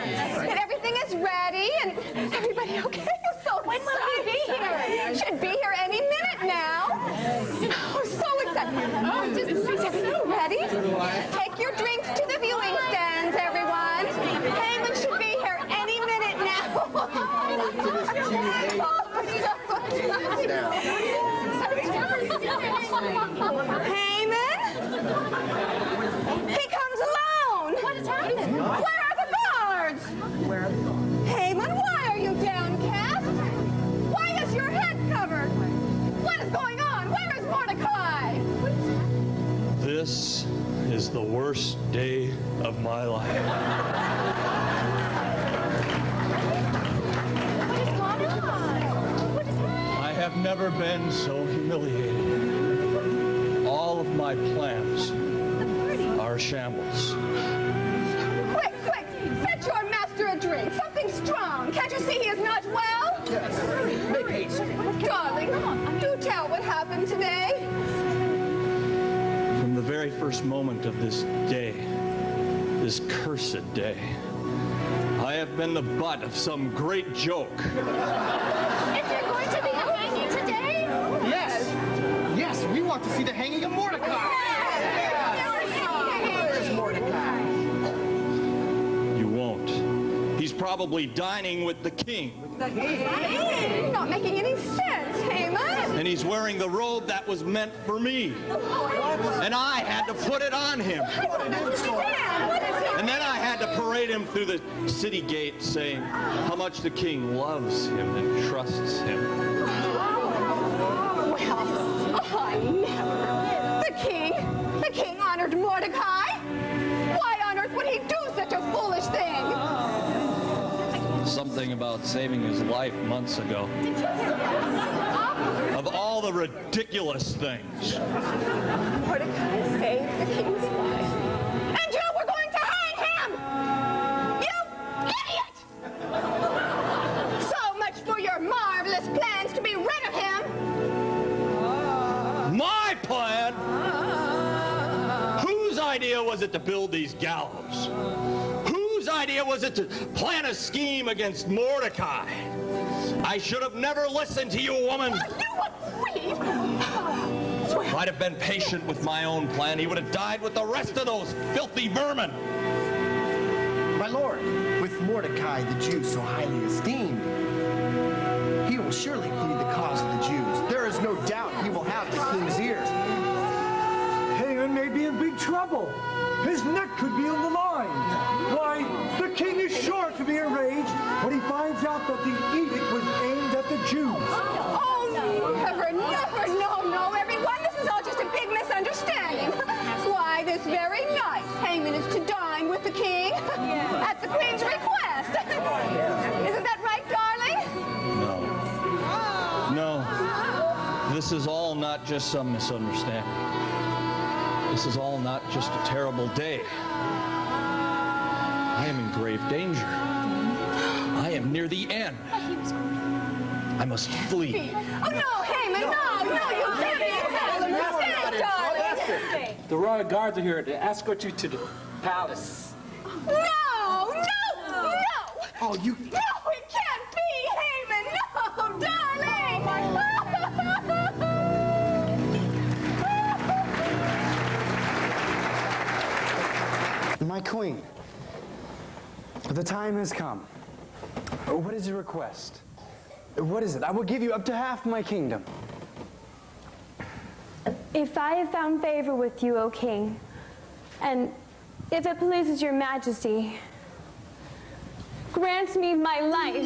that everything is ready and everybody okay? So when will he be here? Should be here any minute now. Oh, so excited. Oh, is everything ready? Take your drinks to the viewing stands, everyone. Haman should be here any minute now. Haman? He comes alone. What has happened? Where are the guards? Haman, why are you downcast? Why is your head covered? What is going on? Where is Mordecai? This is the worst day of my life. What is going on? What is happening? I have never been so humiliated. All of my plans are shambles. Quick, quick! Fetch your master a drink. Something strong. Can't you see he is not well? Yes. Make haste. Darling, do tell what happened today. From the very first moment of this day, this cursed day, I have been the butt of some great joke. If you're going want to see the hanging of Mordecai. Where's Mordecai? You won't. He's probably dining with the king. The king? Not making any sense, Haman. And he's wearing the robe that was meant for me. And I had to put it on him. And then I had to parade him through the city gate saying how much the king loves him and trusts him. Well, I never. The king honored Mordecai. Why on earth would he do such a foolish thing? Something about saving his life months ago. Of all the ridiculous things. Mordecai saved the king's life. And you were going to hang him! You idiot! So much for your marvelous plans to be rid of him! My plan? Whose idea was it to build these gallows? Whose idea was it to plan a scheme against Mordecai? I should have never listened to you, woman. If I'd have been patient with my own plan, he would have died with the rest of those filthy vermin. My lord, with Mordecai the Jew so highly esteemed, he will surely plead the cause of the Jews. There is no doubt he will have the king's ear. Haman may be in big trouble. His neck could be on the line. Why, the king is sure to be enraged when he finds out that the edict was aimed at the Jews. Oh, never, no, everyone. This is all just a big misunderstanding. Why, this very night, Haman is to dine with the king at the queen's request. Isn't that right, darling? No. This is all not just some misunderstanding. This is all not just a terrible day. I am in grave danger. I am near the end. I must flee. Oh, no, Haman, no, you can't stay, darling. The royal guards are here to escort you to the palace. No! Oh, you... No, it can't be, Haman! No, darling! My queen, the time has come. What is your request? What is it? I will give you up to half my kingdom. If I have found favor with you, O king, and if it pleases your majesty, grant me my life.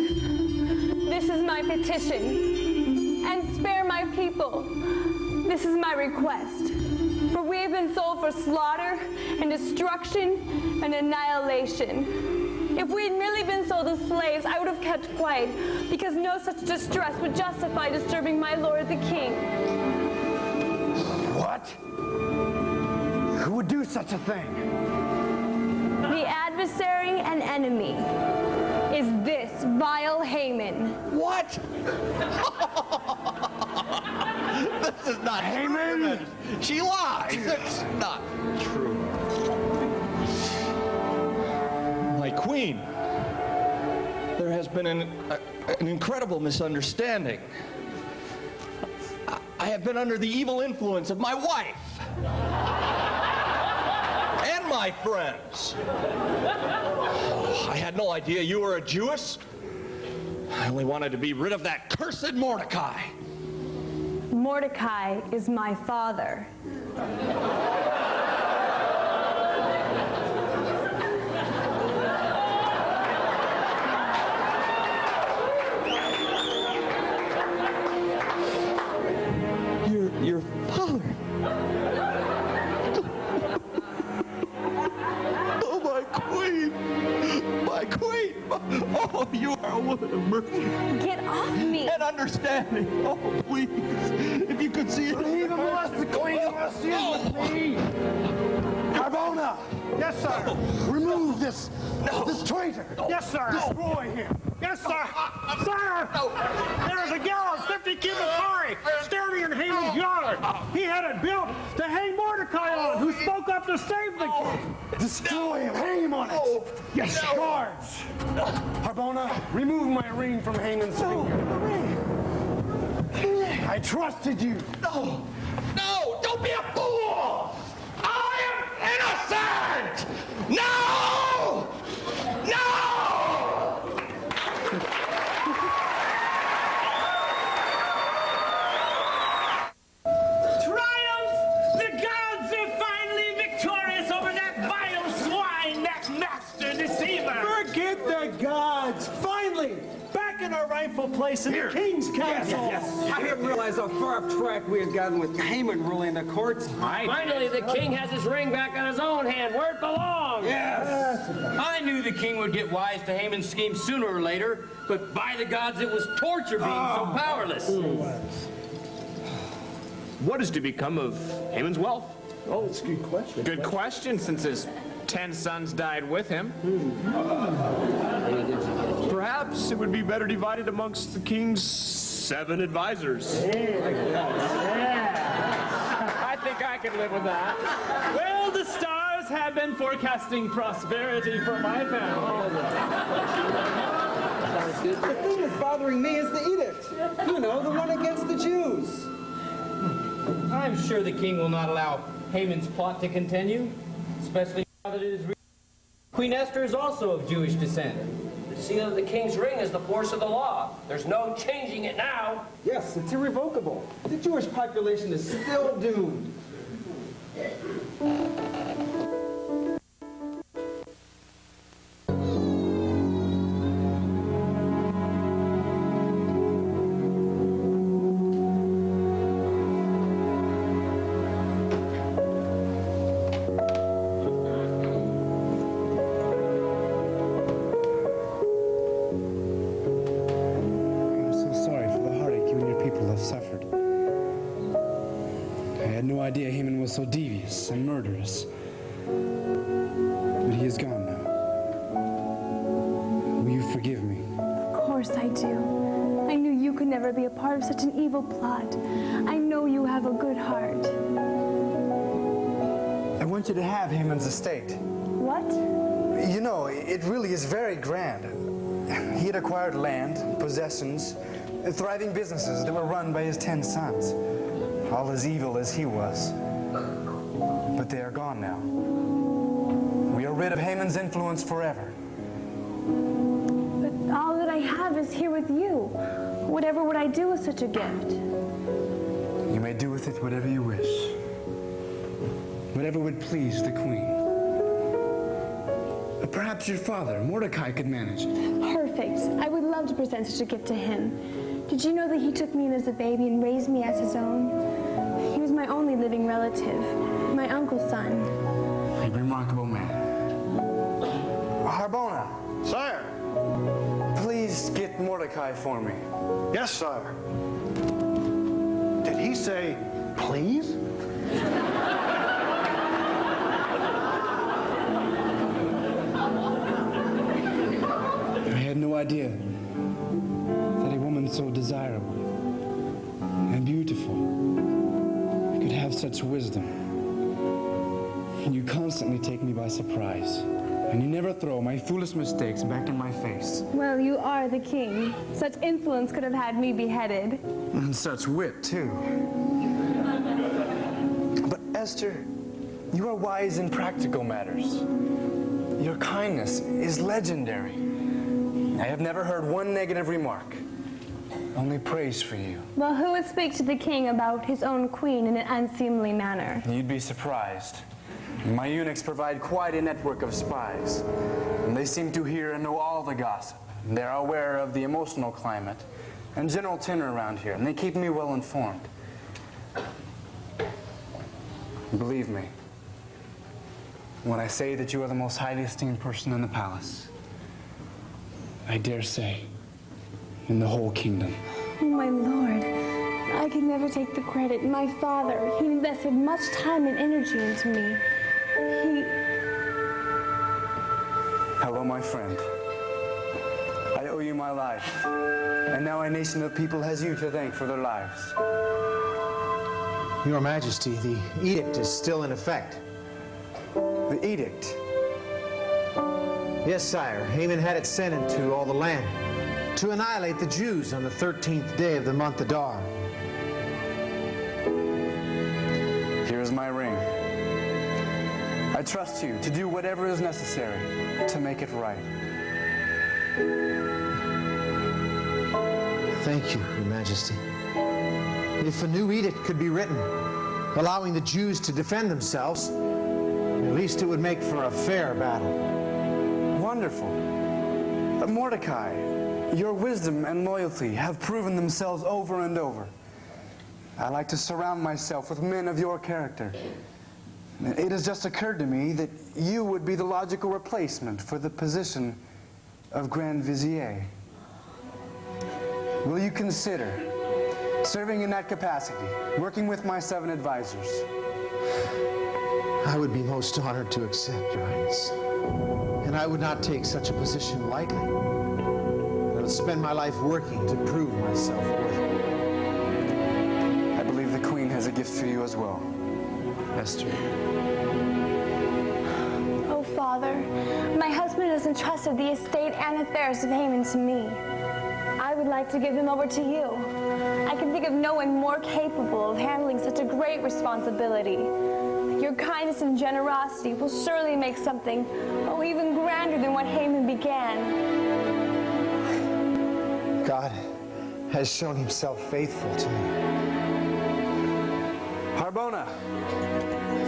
This is my petition. And spare my people. This is my request. For we have been sold for slaughter and destruction and annihilation. If we had merely been sold as slaves, I would have kept quiet, because no such distress would justify disturbing my lord the king. What? Who would do such a thing? The adversary and enemy is this vile Haman. What? This is not Haman. True. She lies. It's not true. My queen, there has been an incredible misunderstanding. I have been under the evil influence of my wife and my friends. I had no idea you were a Jewess. I only wanted to be rid of that cursed Mordecai. Mordecai is my father. Your father. Oh, my queen. My queen. Oh, you are a woman of mercy. Get off me. And understanding. Oh, please. If you could see it. Leave him unless the queen wants to with me. Carbona. Yes, sir. No. Remove this traitor. No. Yes, sir. Destroy him. Yes, sir. Sir. No. There's a gallows 50 cubic high standing in Haman's yard. He had it built to hang Mordecai on, who spoke up to save the king. Destroy him. Hang him on it. Yes, guards. Harbona, remove my ring from Haman's finger. I trusted you. No. Don't be a fool! I am innocent! No! No! Triumph! The gods are finally victorious over that vile swine, that master deceiver! Forget the gods! Finally! Back in our rightful place in the king's castle! Yes. I didn't realize how far off track we had gotten with Haman ruling the courts. Finally, the king has his ring back on his own hand, where it belongs. Yes. I knew the king would get wise to Haman's scheme sooner or later, but by the gods, it was torture being so powerless. What is to become of Haman's wealth? Oh, it's a good question. Good question, since his 10 sons died with him. Perhaps it would be better divided amongst the king's 7 advisors. I think I can live with that. Well, the stars have been forecasting prosperity for my family. The thing that's bothering me is the edict. You know, the one against the Jews. I'm sure the king will not allow Haman's plot to continue, especially now that it is Queen Esther is also of Jewish descent. The seal of the king's ring is the force of the law. There's no changing it now. Yes, it's irrevocable. The Jewish population is still doomed. idea Haman was so devious and murderous. But he is gone now. Will you forgive me? Of course I do. I knew you could never be a part of such an evil plot. I know you have a good heart. I want you to have Haman's estate. What? You know, it really is very grand. He had acquired land, possessions, thriving businesses that were run by his 10 sons. All as evil as he was. But they are gone now. We are rid of Haman's influence forever. But all that I have is here with you. Whatever would I do with such a gift? You may do with it whatever you wish. Whatever would please the queen. Perhaps your father, Mordecai, could manage it. Perfect. I would love to present such a gift to him. Did you know that he took me in as a baby and raised me as his own? He was my only living relative, my uncle's son. A remarkable man. Harbona. Sire. Please get Mordecai for me. Yes, sire. Did he say, please? I had no idea that a woman so desirable and beautiful could have such wisdom. And you constantly take me by surprise. And you never throw my foolish mistakes back in my face. Well, you are the king. Such influence could have had me beheaded. And such wit, too. But Esther, you are wise in practical matters. Your kindness is legendary. I have never heard one negative remark. Only praise for you. Well, who would speak to the king about his own queen in an unseemly manner? You'd be surprised. My eunuchs provide quite a network of spies. And they seem to hear and know all the gossip. They're aware of the emotional climate and general tenor around here, and they keep me well informed. Believe me when I say that you are the most highly esteemed person in the palace. I dare say, in the whole kingdom. Oh, my lord. I could never take the credit. My father, he invested much time and energy into me. Hello, my friend. I owe you my life. And now a nation of people has you to thank for their lives. Your Majesty, the edict is still in effect. The edict? Yes, sire. Haman had it sent into all the land to annihilate the Jews on the 13th day of the month Adar. is my ring. I trust you to do whatever is necessary to make it right. Thank you, Your Majesty. If a new edict could be written, allowing the Jews to defend themselves, at least it would make for a fair battle. Wonderful. Mordecai, your wisdom and loyalty have proven themselves over and over. I like to surround myself with men of your character. It has just occurred to me that you would be the logical replacement for the position of Grand Vizier. Will you consider serving in that capacity, working with my 7 advisors? I would be most honored to accept, Your Highness. And I would not take such a position lightly. I would spend my life working to prove myself worthy. I believe the Queen has a gift for you as well. Esther. Oh, Father, my husband has entrusted the estate and affairs of Haman to me. I would like to give them over to you. I can think of no one more capable of handling such a great responsibility. Your kindness and generosity will surely make something, oh, even grander than what Haman began. God has shown himself faithful to me. Harbona.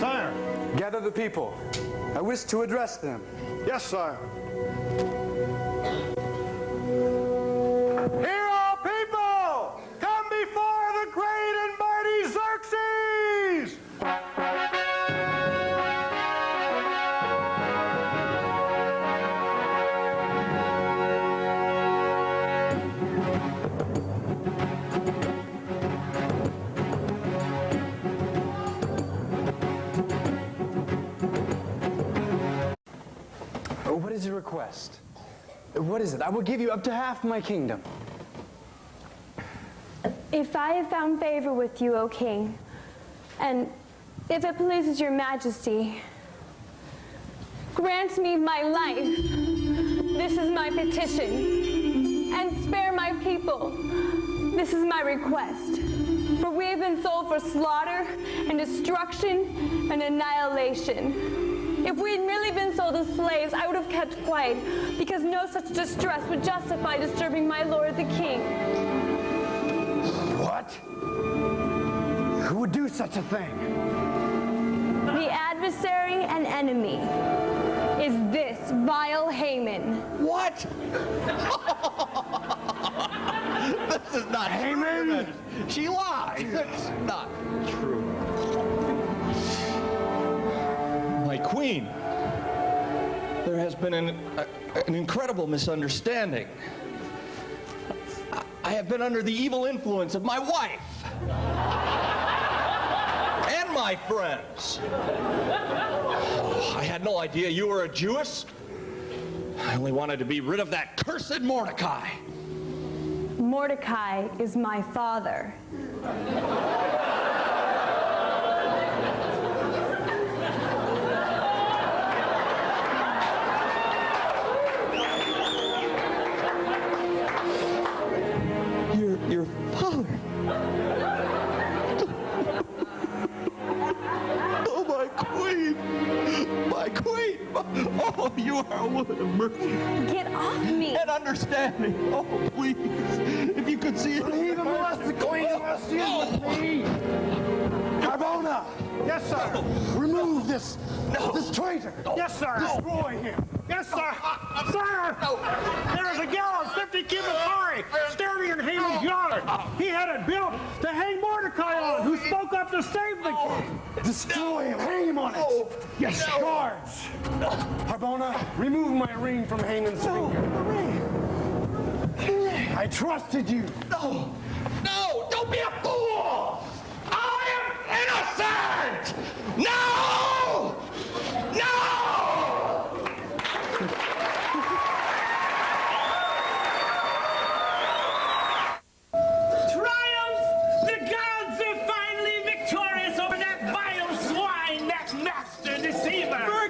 Sire. Gather the people. I wish to address them. Yes, sire. Hear all people! Come before the great and mighty Xerxes! What is your request? What is it? I will give you up to half my kingdom. If I have found favor with you, O King, and if it pleases your majesty, grant me my life. This is my petition. And spare my people. This is my request. For we have been sold for slaughter and destruction and annihilation. If we had merely been sold as slaves, I would have kept quiet, because no such distress would justify disturbing my lord the king. What? Who would do such a thing? The adversary and enemy is this vile Haman. What? This is not Haman! True. She lies. That's not true. My queen, there has been an incredible misunderstanding. I have been under the evil influence of my wife and my friends. I had no idea you were a Jewess. I only wanted to be rid of that cursed Mordecai. Mordecai is my father. Your father. Oh, my queen. My queen. Oh, you are a woman of mercy. Get off me. And understanding. Oh, please. If you could see it. Leave him unless the queen must use with me. Harbona! Yes, sir. No. Remove this traitor. No. Yes, sir. No. Destroy him. Yes, sir. Sir! No. There is a gallows 50 cubic high standing in Haman's yard. He had it built to hang Mordecai on, who spoke up to save the king. Destroy him. Hang him on it. Yes, guards. Harbona, remove my ring from Haman's finger. I trusted you. No. No. Don't be a fool. I am innocent. No. No.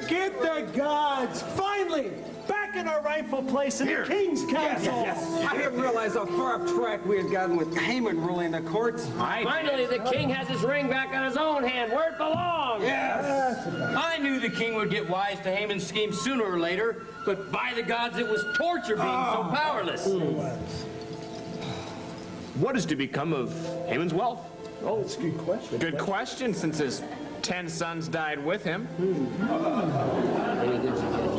Forget the gods! Finally, back in our rightful place in the king's council. I didn't realize how far off track we had gotten with Haman ruling the courts. Finally, the king has his ring back on his own hand, where it belongs. Yes. I knew the king would get wise to Haman's scheme sooner or later, but by the gods, it was torture being so powerless. What is to become of Haman's wealth? Oh, that's a good question. Good question, since his 10 sons died with him.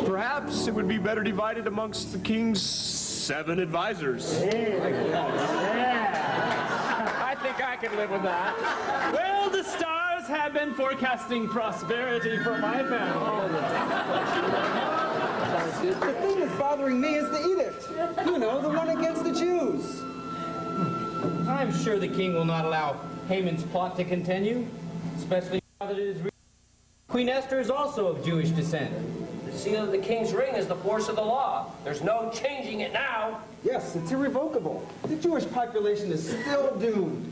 Perhaps it would be better divided amongst the king's 7 advisors. I think I can live with that. Well, the stars have been forecasting prosperity for my family. The thing that's bothering me is the edict. You know, the one against the Jews. I'm sure the king will not allow Haman's plot to continue, especially now that it is Queen Esther is also of Jewish descent. The seal of the king's ring is the force of the law. There's no changing it now. Yes, it's irrevocable. The Jewish population is still doomed.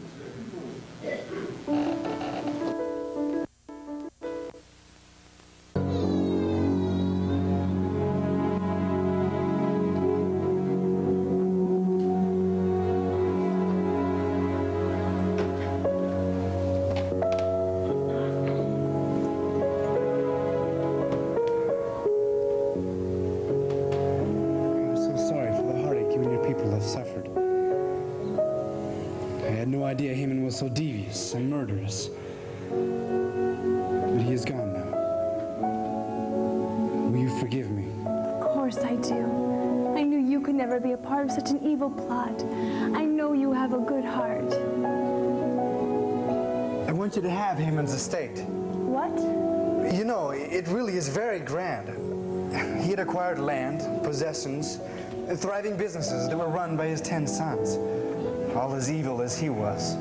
Idea Haman was so devious and murderous. But he is gone now. Will you forgive me? Of course I do. I knew you could never be a part of such an evil plot. I know you have a good heart. I want you to have Haman's estate. What? You know, it really is very grand. He had acquired land, possessions, thriving businesses that were run by his 10 sons. All as evil as he was.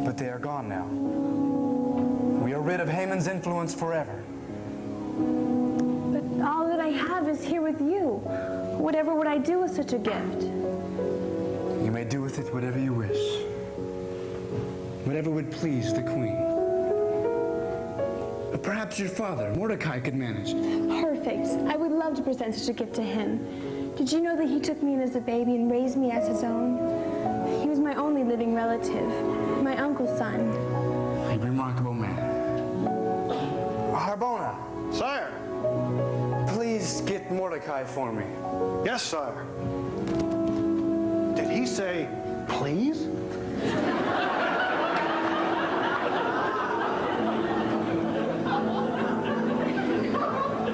But they are gone now. We are rid of Haman's influence forever. But all that I have is here with you. Whatever would I do with such a gift? You may do with it whatever you wish. Whatever would please the queen. Perhaps your father, Mordecai, could manage. Perfect. I would love to present such a gift to him. Did you know that he took me in as a baby and raised me as his own? He was my only living relative, my uncle's son. A remarkable man. Harbona. Sire. Please get Mordecai for me. Yes, sire. Did he say, please?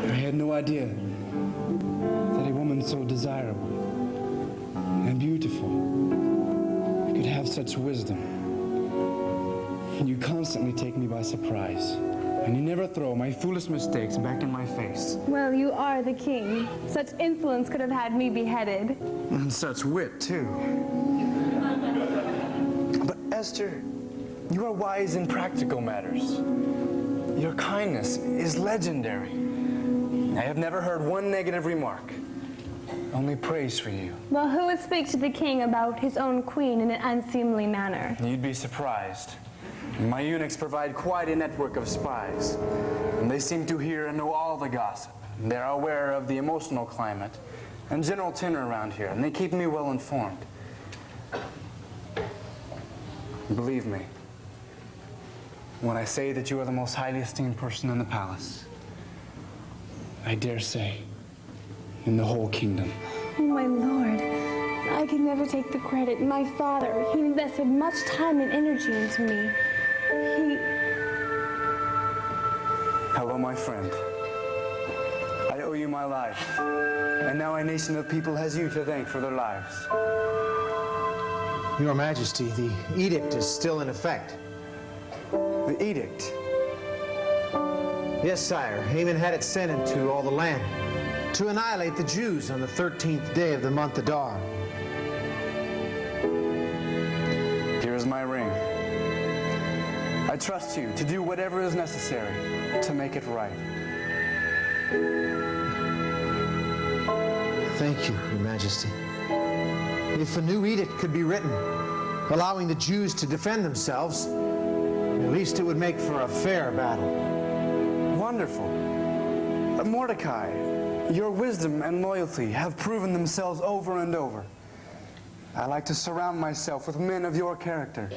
I had no idea that a woman so desirable and beautiful could have such wisdom. And you constantly take me by surprise. And you never throw my foolish mistakes back in my face. Well, you are the king. Such influence could have had me beheaded. And such wit, too. But Esther, you are wise in practical matters. Your kindness is legendary. I have never heard one negative remark. Only praise for you. Well, who would speak to the king about his own queen in an unseemly manner? You'd be surprised. My eunuchs provide quite a network of spies. And they seem to hear and know all the gossip. They're aware of the emotional climate and general tenor around here, and they keep me well informed. Believe me when I say that you are the most highly esteemed person in the palace. I dare say, in the whole kingdom. Oh, my lord. I could never take the credit. My father, he invested much time and energy into me. Hello, my friend. I owe you my life. And now a nation of people has you to thank for their lives. Your Majesty, the edict is still in effect. The edict? Yes, sire. Haman had it sent into all the land to annihilate the Jews on the 13th day of the month Adar. Here is my ring. I trust you to do whatever is necessary to make it right. Thank you, Your Majesty. If a new edict could be written, allowing the Jews to defend themselves, at least it would make for a fair battle. Wonderful. Mordecai, Your wisdom and loyalty have proven themselves over and over. I like to surround myself with men of your character.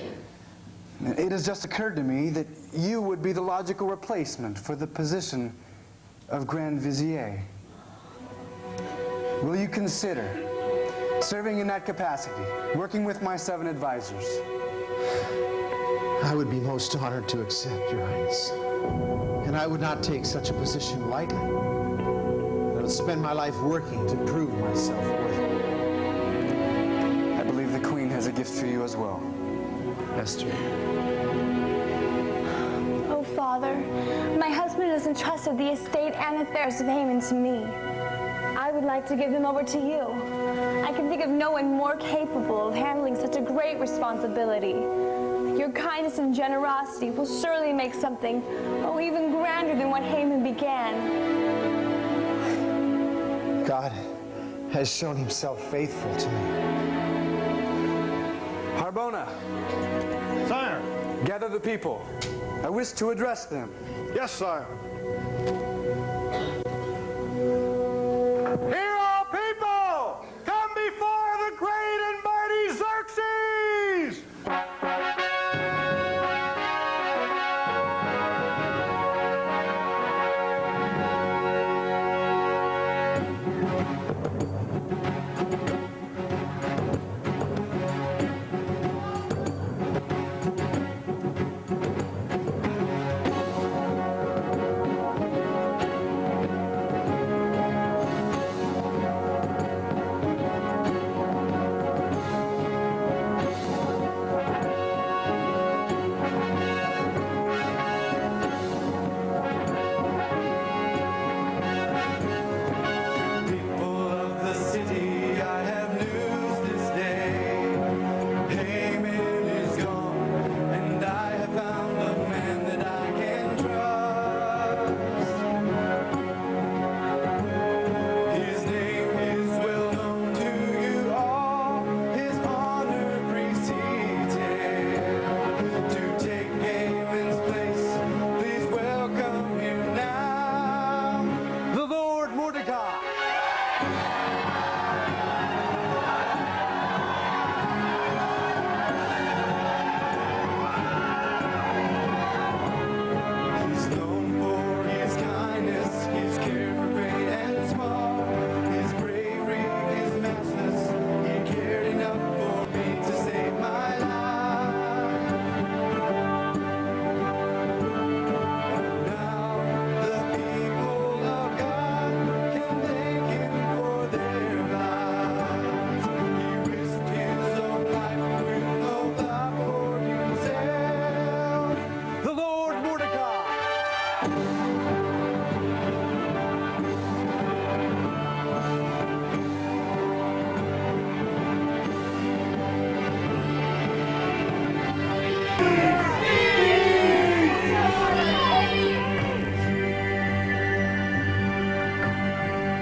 It has just occurred to me that you would be the logical replacement for the position of Grand Vizier. Will you consider serving in that capacity, working with my 7 advisors? I would be most honored to accept, Your Highness. And I would not take such a position lightly. I would spend my life working to prove myself worthy. I believe the Queen has a gift for you as well. Esther. Oh, Father, my husband has entrusted the estate and affairs of Haman to me. I would like to give them over to you. I can think of no one more capable of handling such a great responsibility. Your kindness and generosity will surely make something, oh, even grander than what Haman began. God has shown himself faithful to me. Harbona. Sire. Gather the people. I wish to address them. Yes, sire. Hear all people! Come before the great and mighty Xerxes!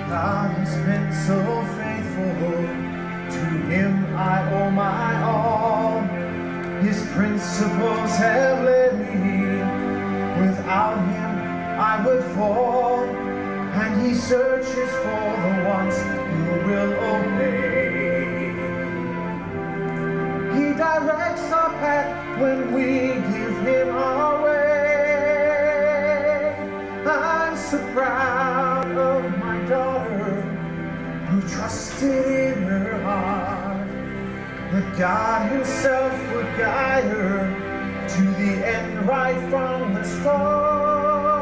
God has been so faithful. To him I owe my all. His principles have led me. Without him I would fall. And he searches for the ones who will obey. He directs our path when we give him our way. I'm so proud of my daughter who trusted in her heart that God himself would guide her to the end right from the start.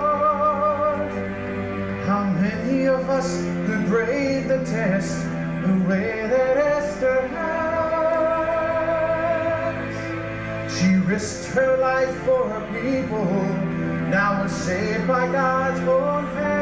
How many of us could brave the test the way that Esther has? She risked her life for her people, now was saved by God's own hand.